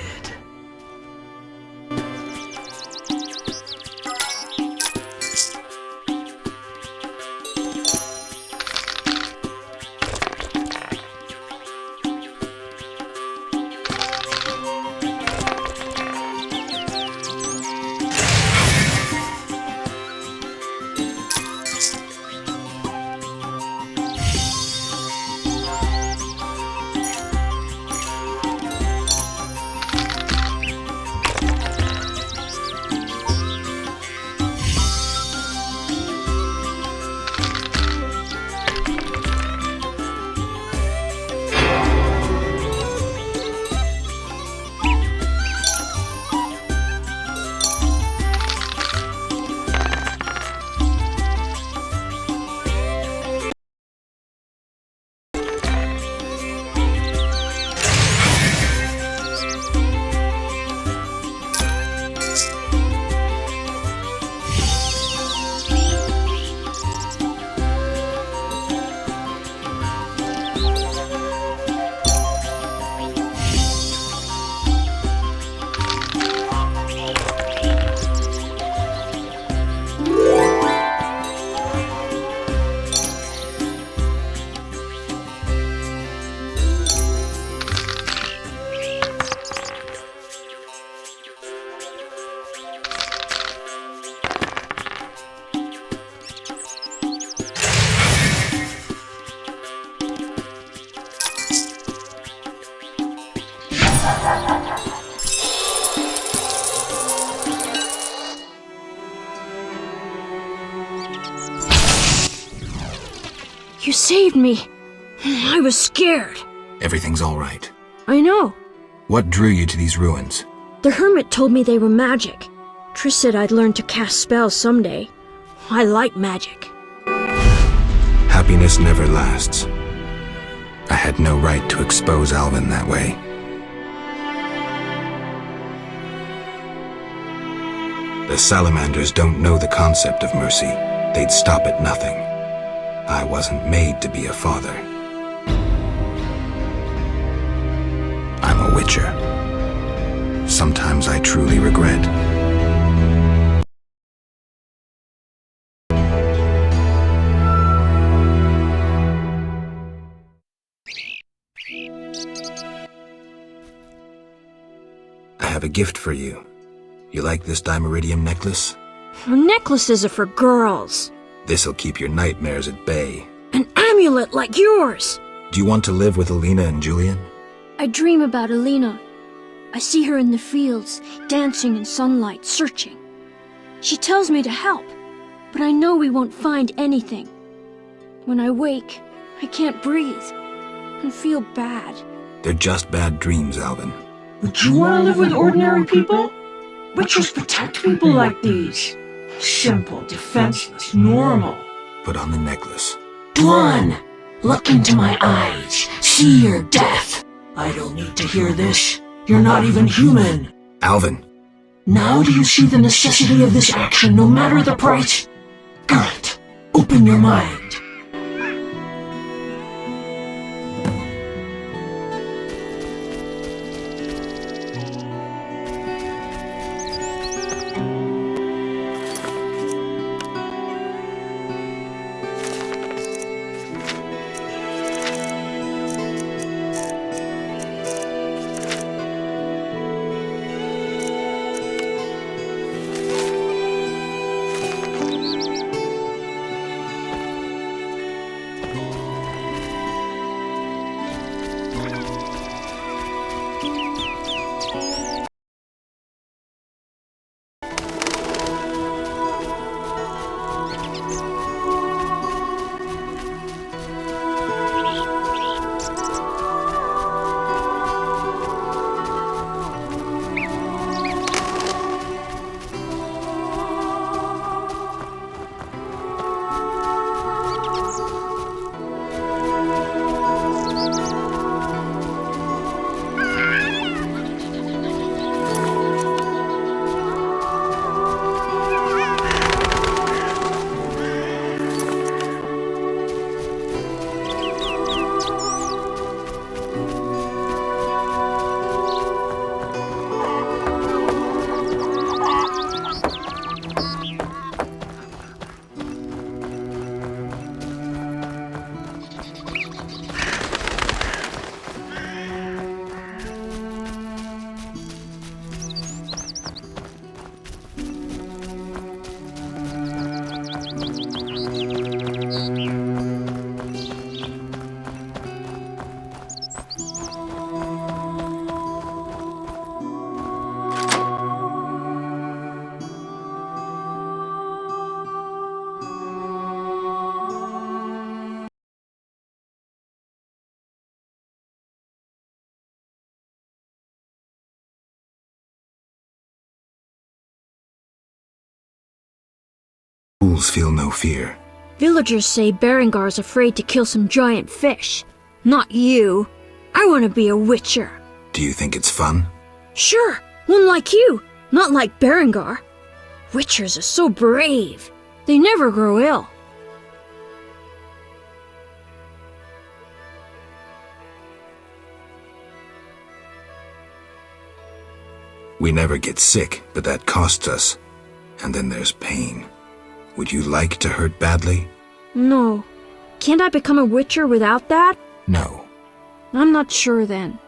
You saved me. I was scared. Everything's all right. I know. What drew you to these ruins? The hermit told me they were magic. Triss said I'd learn to cast spells someday. I like magic. Happiness never lasts. I had no right to expose Alvin that way. The salamanders don't know the concept of mercy. They'd stop at nothing. I wasn't made to be a father. I'm a witcher. Sometimes I truly regret. I have a gift for you. You like this dimeridium necklace? Necklaces are for girls. This'll keep your nightmares at bay. An amulet like yours. Do you want to live with Alina and Julian? I dream about Alina. I see her in the fields, dancing in sunlight, searching. She tells me to help, but I know we won't find anything. When I wake, I can't breathe and feel bad. They're just bad dreams, Alvin. Would you want to live with ordinary people? Witchers protect people like these. Simple, defenseless, normal. Put on the necklace. Dwan, look into my eyes. See your death. I don't need to hear this. You're not even human. Alvin. Now do you see the necessity of this action, no matter the price? Geralt, open your mind. Fools feel no fear. Villagers say Berengar's afraid to kill some giant fish. Not you. I want to be a witcher. Do you think it's fun? Sure, one like you, not like Berengar. Witchers are so brave. They never grow ill. We never get sick, but that costs us. And then there's pain. Would you like to hurt badly? No. Can't I become a witcher without that? No. I'm not sure then.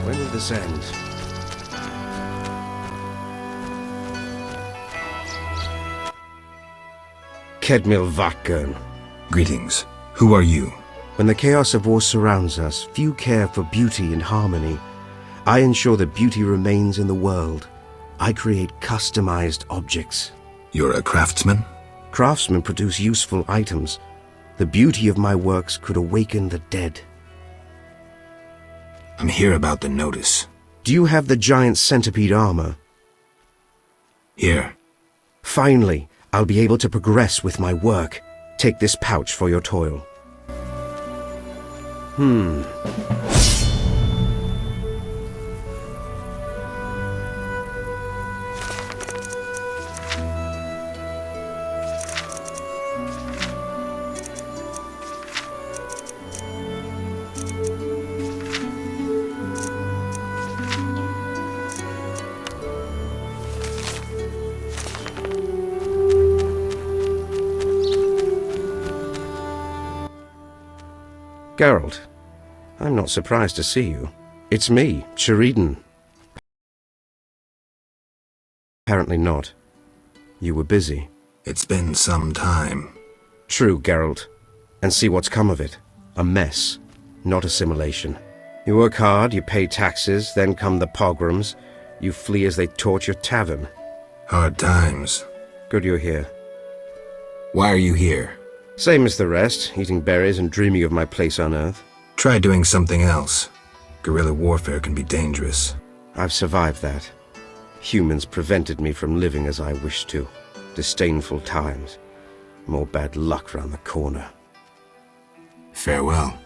When will this end? Kedmil Vakern. Greetings. Who are you? When the chaos of war surrounds us, few care for beauty and harmony. I ensure that beauty remains in the world. I create customized objects. You're a craftsman? Craftsmen produce useful items. The beauty of my works could awaken the dead. I'm here about the notice. Do you have the giant centipede armor? Here. Finally, I'll be able to progress with my work. Take this pouch for your toil. Geralt, I'm not surprised to see you. It's me, Sheridan. Apparently not. You were busy. It's been some time. True, Geralt. And see what's come of it. A mess, not assimilation. You work hard, you pay taxes, then come the pogroms. You flee as they torch your tavern. Hard times. Good you're here. Why are you here? Same as the rest, eating berries and dreaming of my place on Earth. Try doing something else. Guerrilla warfare can be dangerous. I've survived that. Humans prevented me from living as I wished to. Disdainful times. More bad luck round the corner. Farewell.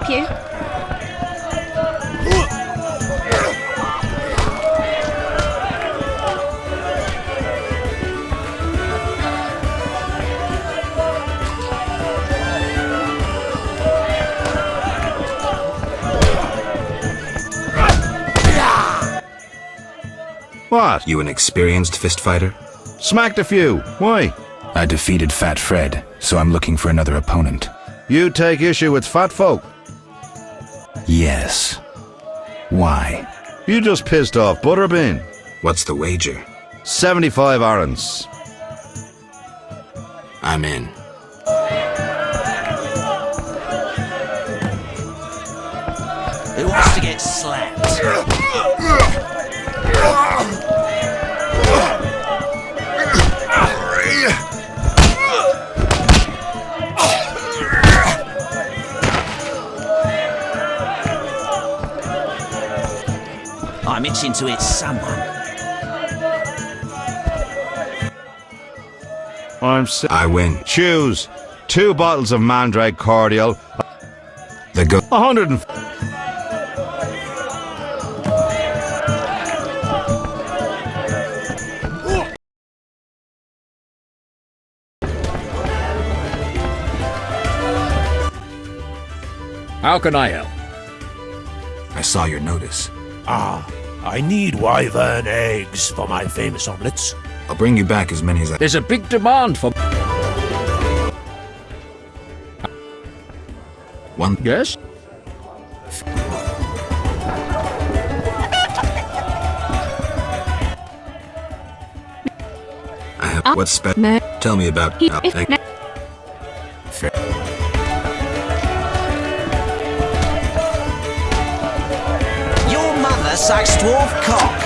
Thank you. What? You an experienced fist fighter? Smacked a few. Why? I defeated Fat Fred, so I'm looking for another opponent. You take issue with fat folk? Yes. Why? You just pissed off Butterbean. What's the wager? 75 arons. I'm in. Who wants to get slapped? I'm itching to hit someone. I win. Choose 2 bottles of Mandrake cordial. The go. 100. How can I help? I saw your notice. I need wyvern eggs for my famous omelets. I'll bring you back as many as I... There's a big demand for... One... Yes? I have... What's special? Tell me about... Fair. Your mother sucks dwarf cock.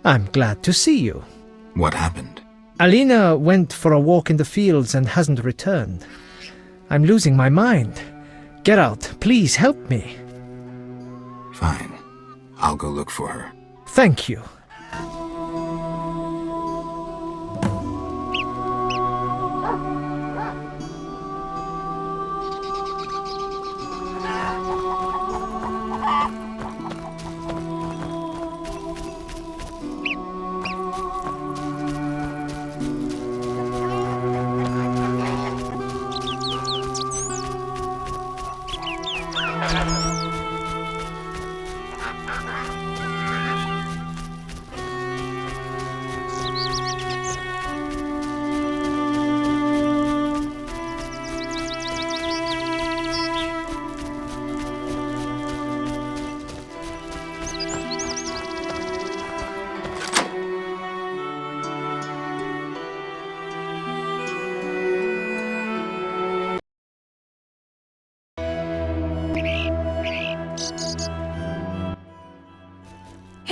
I'm glad to see you. What happened? Alina went for a walk in the fields and hasn't returned. I'm losing my mind. Get out, please help me. Fine. I'll go look for her. Thank you.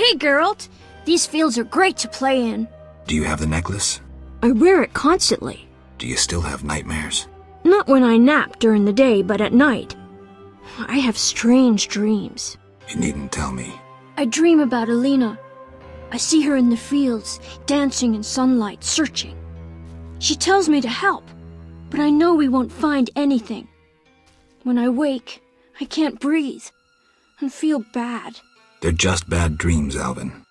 Hey, Geralt. These fields are great to play in. Do you have the necklace? I wear it constantly. Do you still have nightmares? Not when I nap during the day, but at night. I have strange dreams. You needn't tell me. I dream about Alina. I see her in the fields, dancing in sunlight, searching. She tells me to help, but I know we won't find anything. When I wake, I can't breathe and feel bad. They're just bad dreams, Alvin.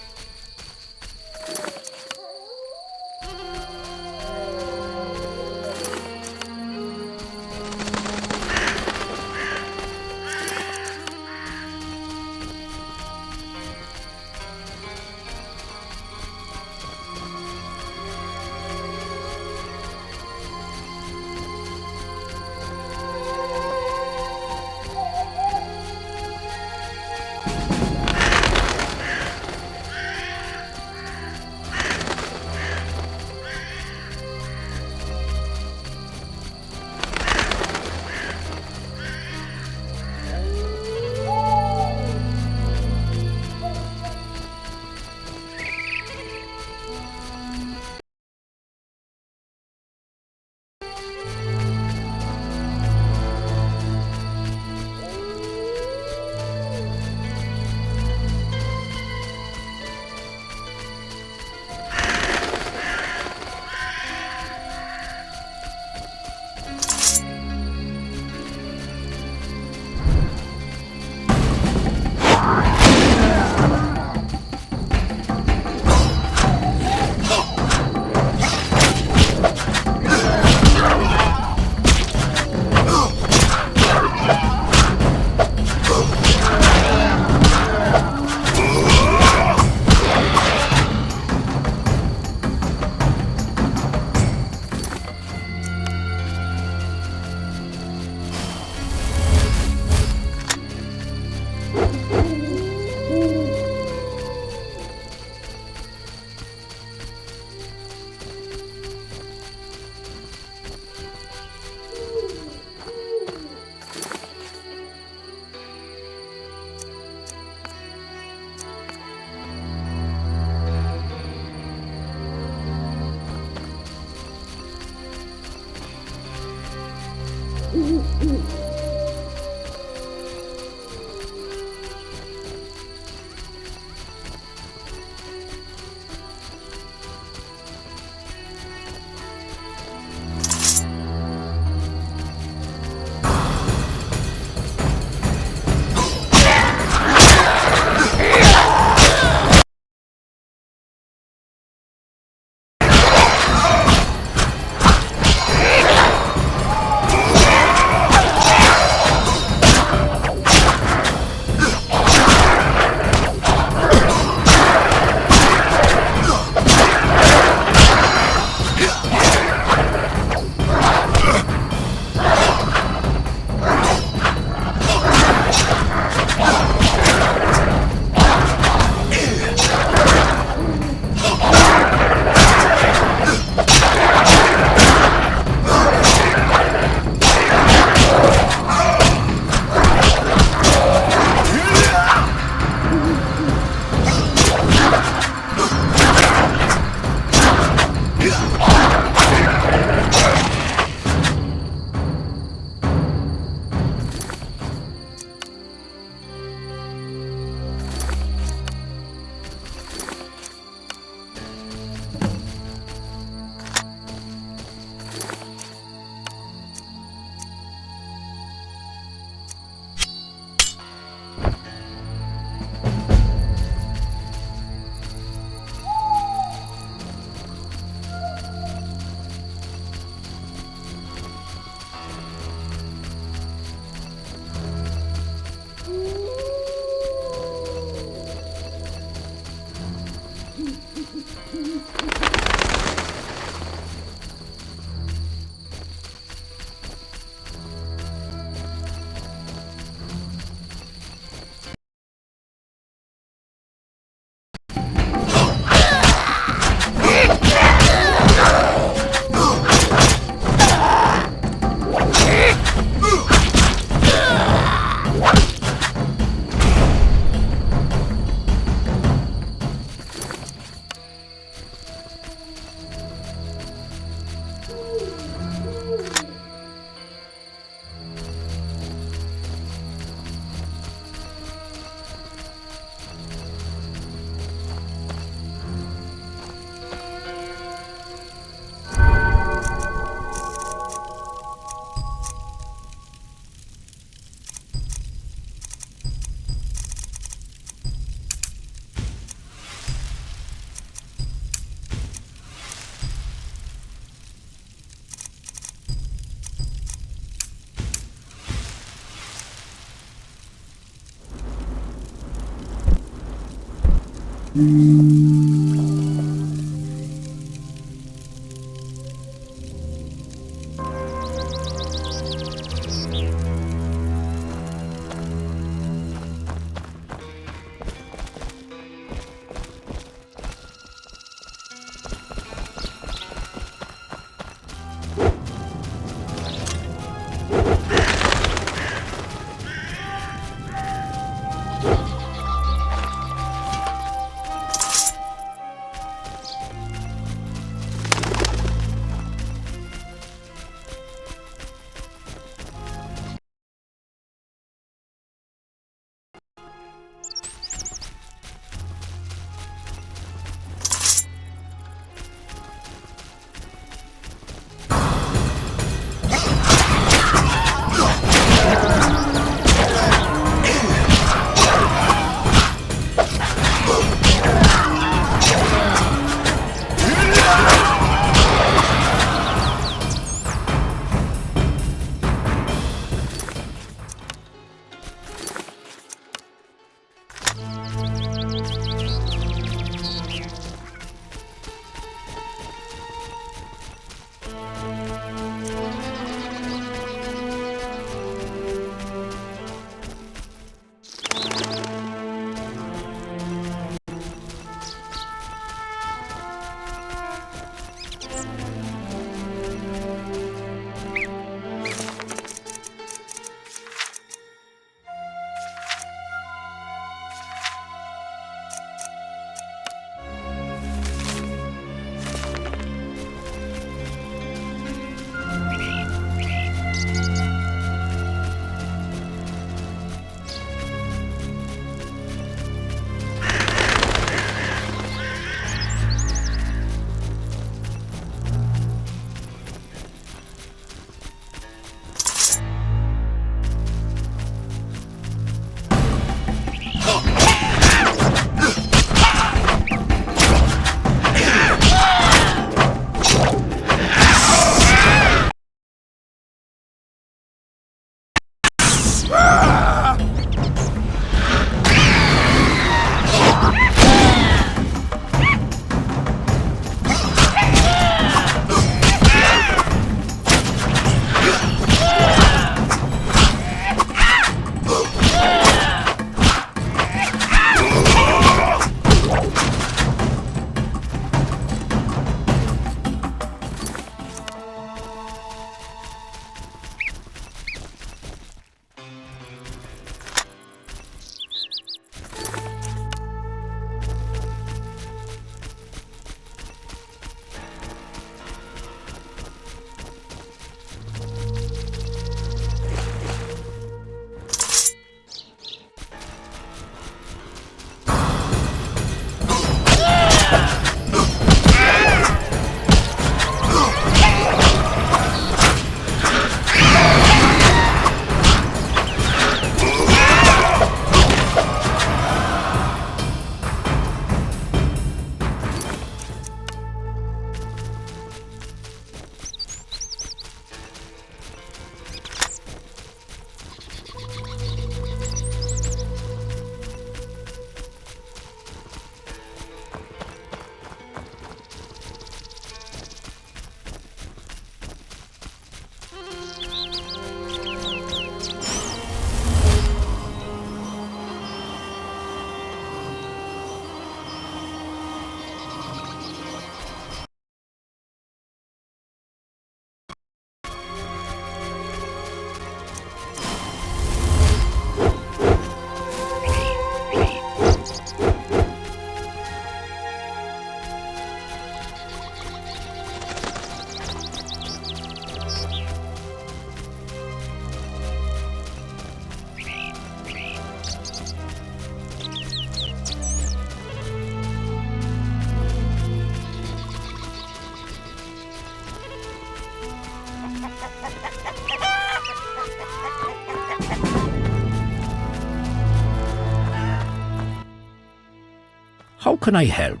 How can I help?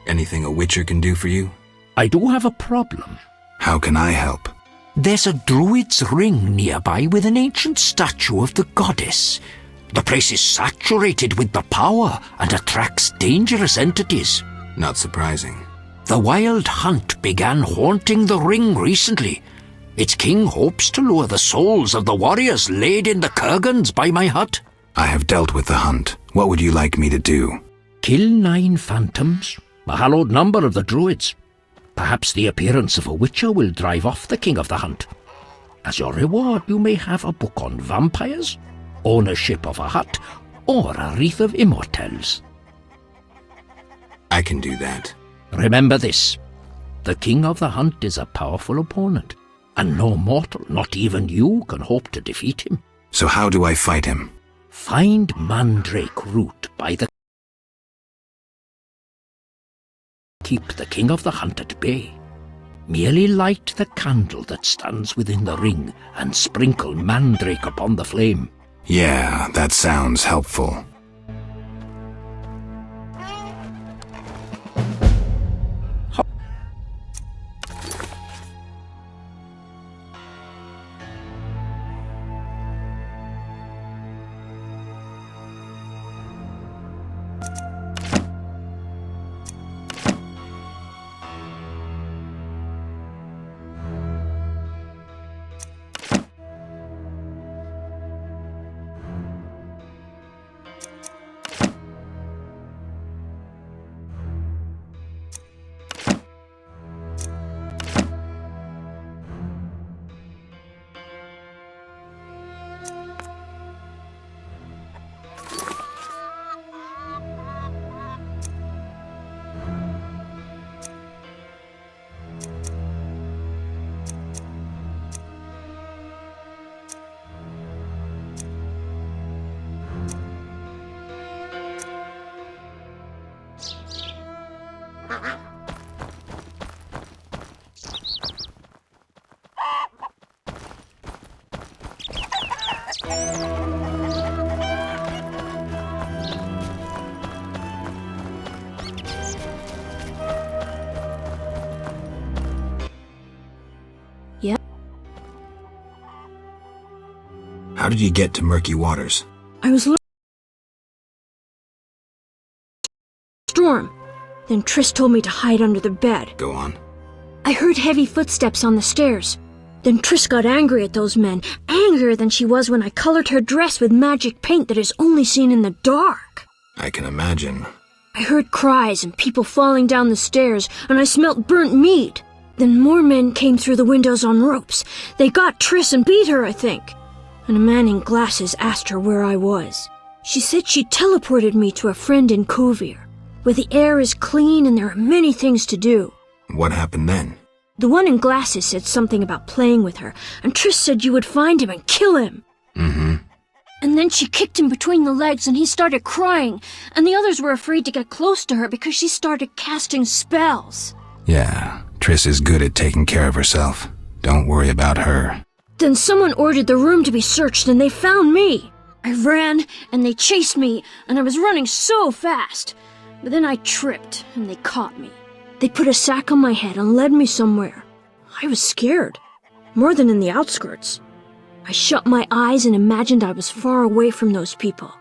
Anything a witcher can do for you? I do have a problem. How can I help? There's a druid's ring nearby with an ancient statue of the goddess. The place is saturated with the power and attracts dangerous entities. Not surprising. The wild hunt began haunting the ring recently. Its king hopes to lure the souls of the warriors laid in the kurgans by my hut. I have dealt with the hunt. What would you like me to do? Kill 9 phantoms, a hallowed number of the druids. Perhaps the appearance of a witcher will drive off the king of the hunt. As your reward, you may have a book on vampires, ownership of a hut, or a wreath of immortelles. I can do that. Remember this. The king of the hunt is a powerful opponent, and no mortal, not even you, can hope to defeat him. So how do I fight him? Find mandrake root by the... Keep the king of the hunt at bay. Merely light the candle that stands within the ring and sprinkle mandrake upon the flame. Yeah, that sounds helpful. How did you get to murky waters? I was storm. Then Triss told me to hide under the bed. Go on. I heard heavy footsteps on the stairs. Then Triss got angry at those men, angrier than she was when I colored her dress with magic paint that is only seen in the dark. I can imagine. I heard cries and people falling down the stairs, and I smelt burnt meat. Then more men came through the windows on ropes. They got Triss and beat her, I think. And a man in glasses asked her where I was. She said she teleported me to a friend in Kovir, where the air is clean and there are many things to do. What happened then? The one in glasses said something about playing with her, and Triss said you would find him and kill him. Mm-hmm. And then she kicked him between the legs and he started crying, and the others were afraid to get close to her because she started casting spells. Yeah, Triss is good at taking care of herself. Don't worry about her. Then someone ordered the room to be searched and they found me. I ran and they chased me and I was running so fast. But then I tripped and they caught me. They put a sack on my head and led me somewhere. I was scared, more than in the outskirts. I shut my eyes and imagined I was far away from those people.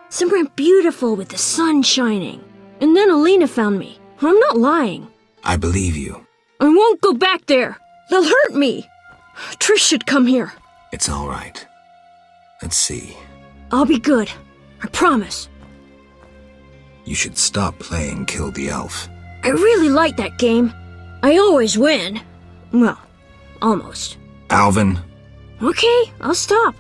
Somewhere beautiful with the sun shining. And then Alina found me. I'm not lying. I believe you. I won't go back there. They'll hurt me. Trish should come here. It's all right. Let's see. I'll be good. I promise. You should stop playing Kill the Elf. I really like that game. I always win. Well, almost. Alvin? Okay, I'll stop.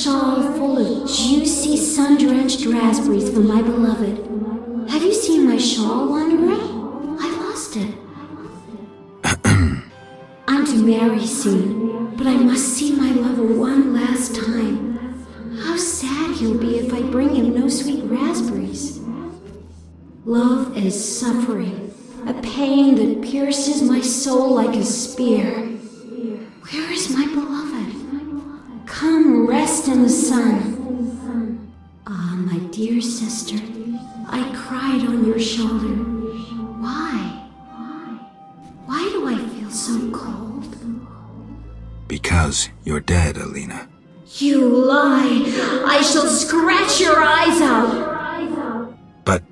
shawl full of juicy, sun-drenched raspberries for my beloved. Have you seen my shawl, Wanderer? I lost it. I'm to marry soon, but I must see my lover one last time. How sad he'll be if I bring him no sweet raspberries. Love is suffering, a pain that pierces my soul like a spear. Where is my beloved? Come rest in the sun. Ah, my dear sister, I cried on your shoulder. Why? Why do I feel so cold? Because you're dead, Alina. You lie! I shall scratch your eyes out! But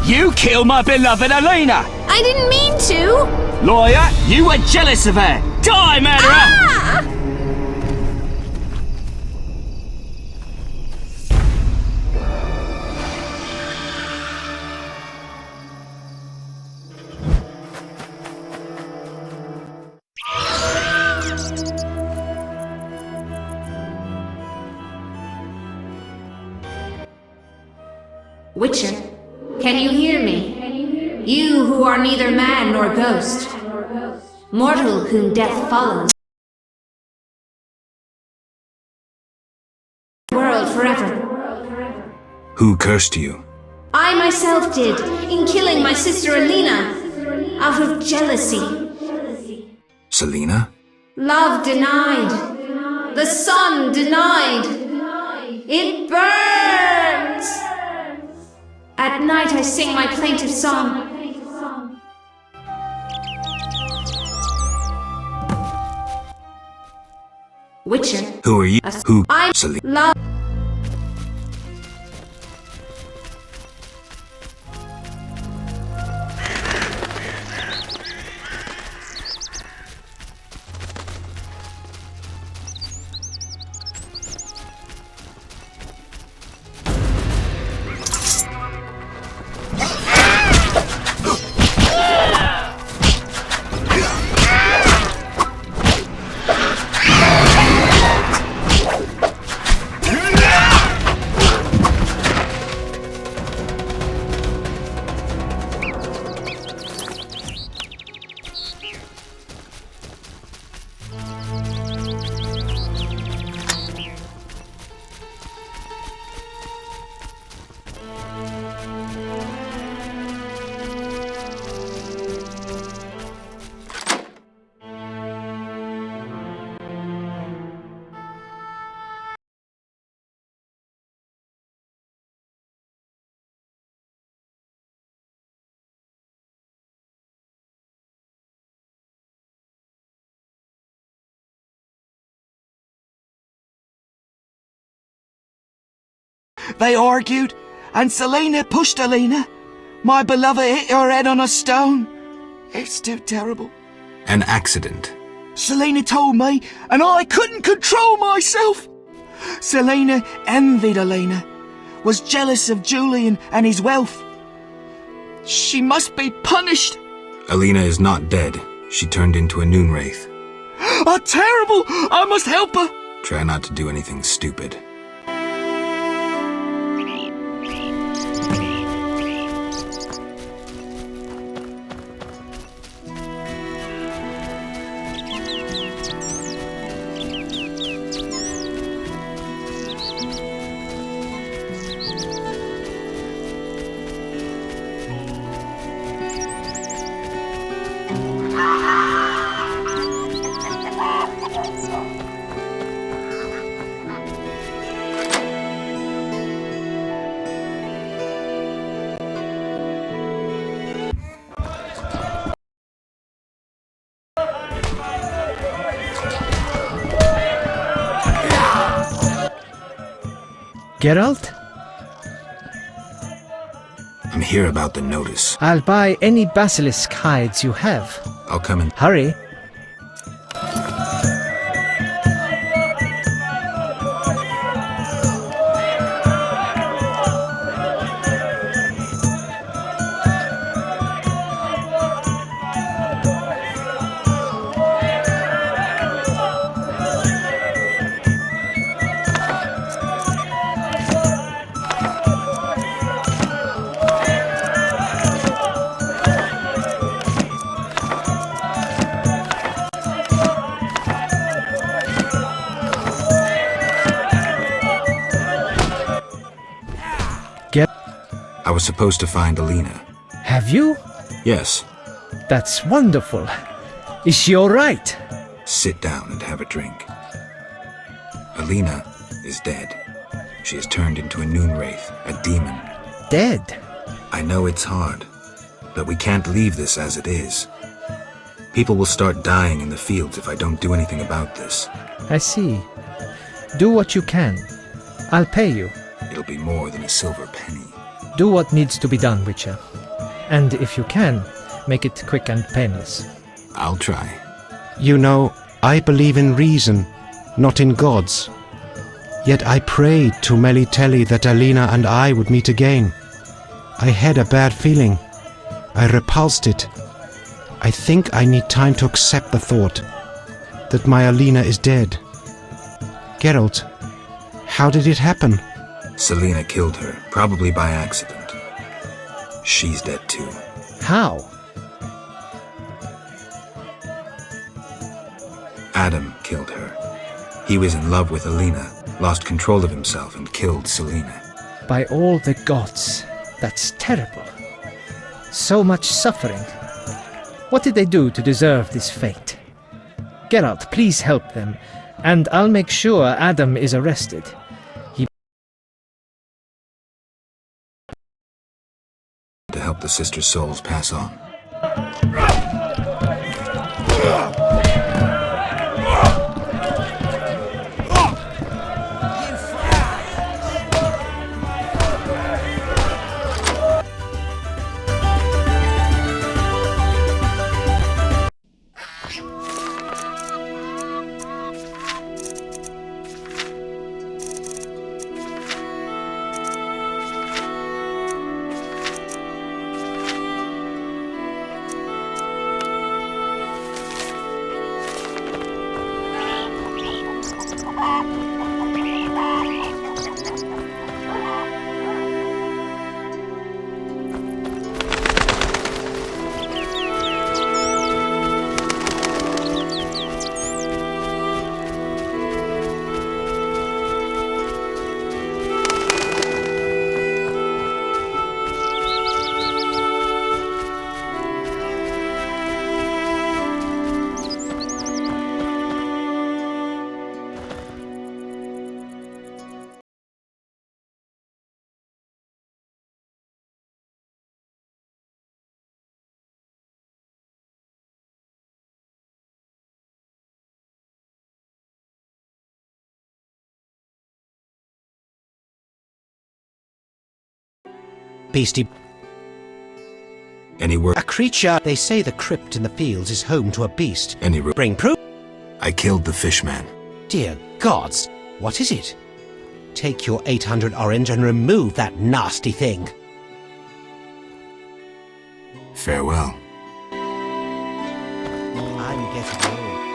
You killed my beloved Alina! I didn't mean to! Lawyer, you were jealous of her! Die, murderer! Ah! Witcher, can you hear me? You who are neither man nor ghost, mortal whom death follows, world forever. who cursed you? I myself did, in killing my sister Alina, out of jealousy. Selena? Love denied, the sun denied, it burns! At night I sing my plaintive song. Witcher. Who are you? Who? I Selena? love. They argued, and Selena pushed Alina. My beloved hit her head on a stone. It's too terrible. An accident. Selena told me, and I couldn't control myself. Selena envied Alina, was jealous of Julian and his wealth. She must be punished. Alina is not dead. She turned into a noon wraith. Oh, terrible! I must help her. Try not to do anything stupid. Geralt? I'm here about the notice. I'll buy any basilisk hides you have. I'll come in. Hurry. I was supposed to find Alina. Have you? Yes. That's wonderful. Is she all right? Sit down and have a drink. Alina is dead. She has turned into a noon wraith, a demon. Dead? I know it's hard, but we can't leave this as it is. People will start dying in the fields if I don't do anything about this. I see. Do what you can. I'll pay you. It'll be more than a silver penny. Do what needs to be done, Witcher. And if you can, make it quick and painless. I'll try. You know, I believe in reason, not in gods. Yet I prayed to Melitele that Alina and I would meet again. I had a bad feeling. I repulsed it. I think I need time to accept the thought that my Alina is dead. Geralt, how did it happen? Selena killed her, probably by accident. She's dead too. How? Adam killed her. He was in love with Alina, lost control of himself and killed Selena. By all the gods, that's terrible. So much suffering. What did they do to deserve this fate? Geralt, please help them, and I'll make sure Adam is arrested. To help the sisters' souls pass on. Beastie. Any word? A creature. They say the crypt in the fields is home to a beast. Any Bring proof? I killed the fishman. Dear gods, what is it? Take your 800 orange and remove that nasty thing. Farewell. I'm getting old.